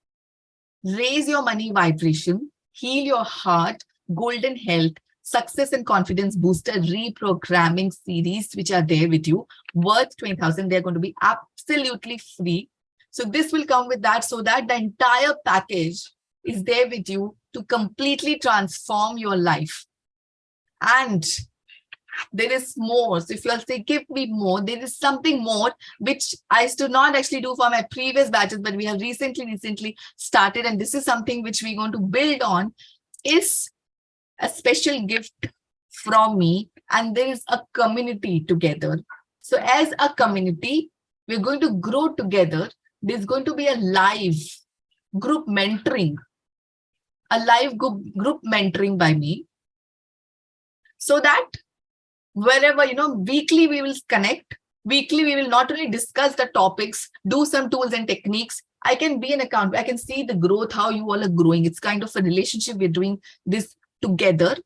raise your money vibration, heal your heart, golden health, success and confidence booster reprogramming series, which are there with you, worth 20,000. They're going to be absolutely free. So this will come with that, so that the entire package is there with you to completely transform your life. And there is more. So if you'll say, give me more, there is something more, which I used to not actually do for my previous batches, but we have recently started. And this is something which we're going to build on, is a special gift from me. And there is a community together. So as a community, we're going to grow together. There's going to be a live group mentoring, by me, so that wherever, weekly we will connect. Weekly, we will not only discuss the topics, do some tools and techniques. I can be an account. I can see the growth, how you all are growing. It's kind of a relationship. We're doing this together.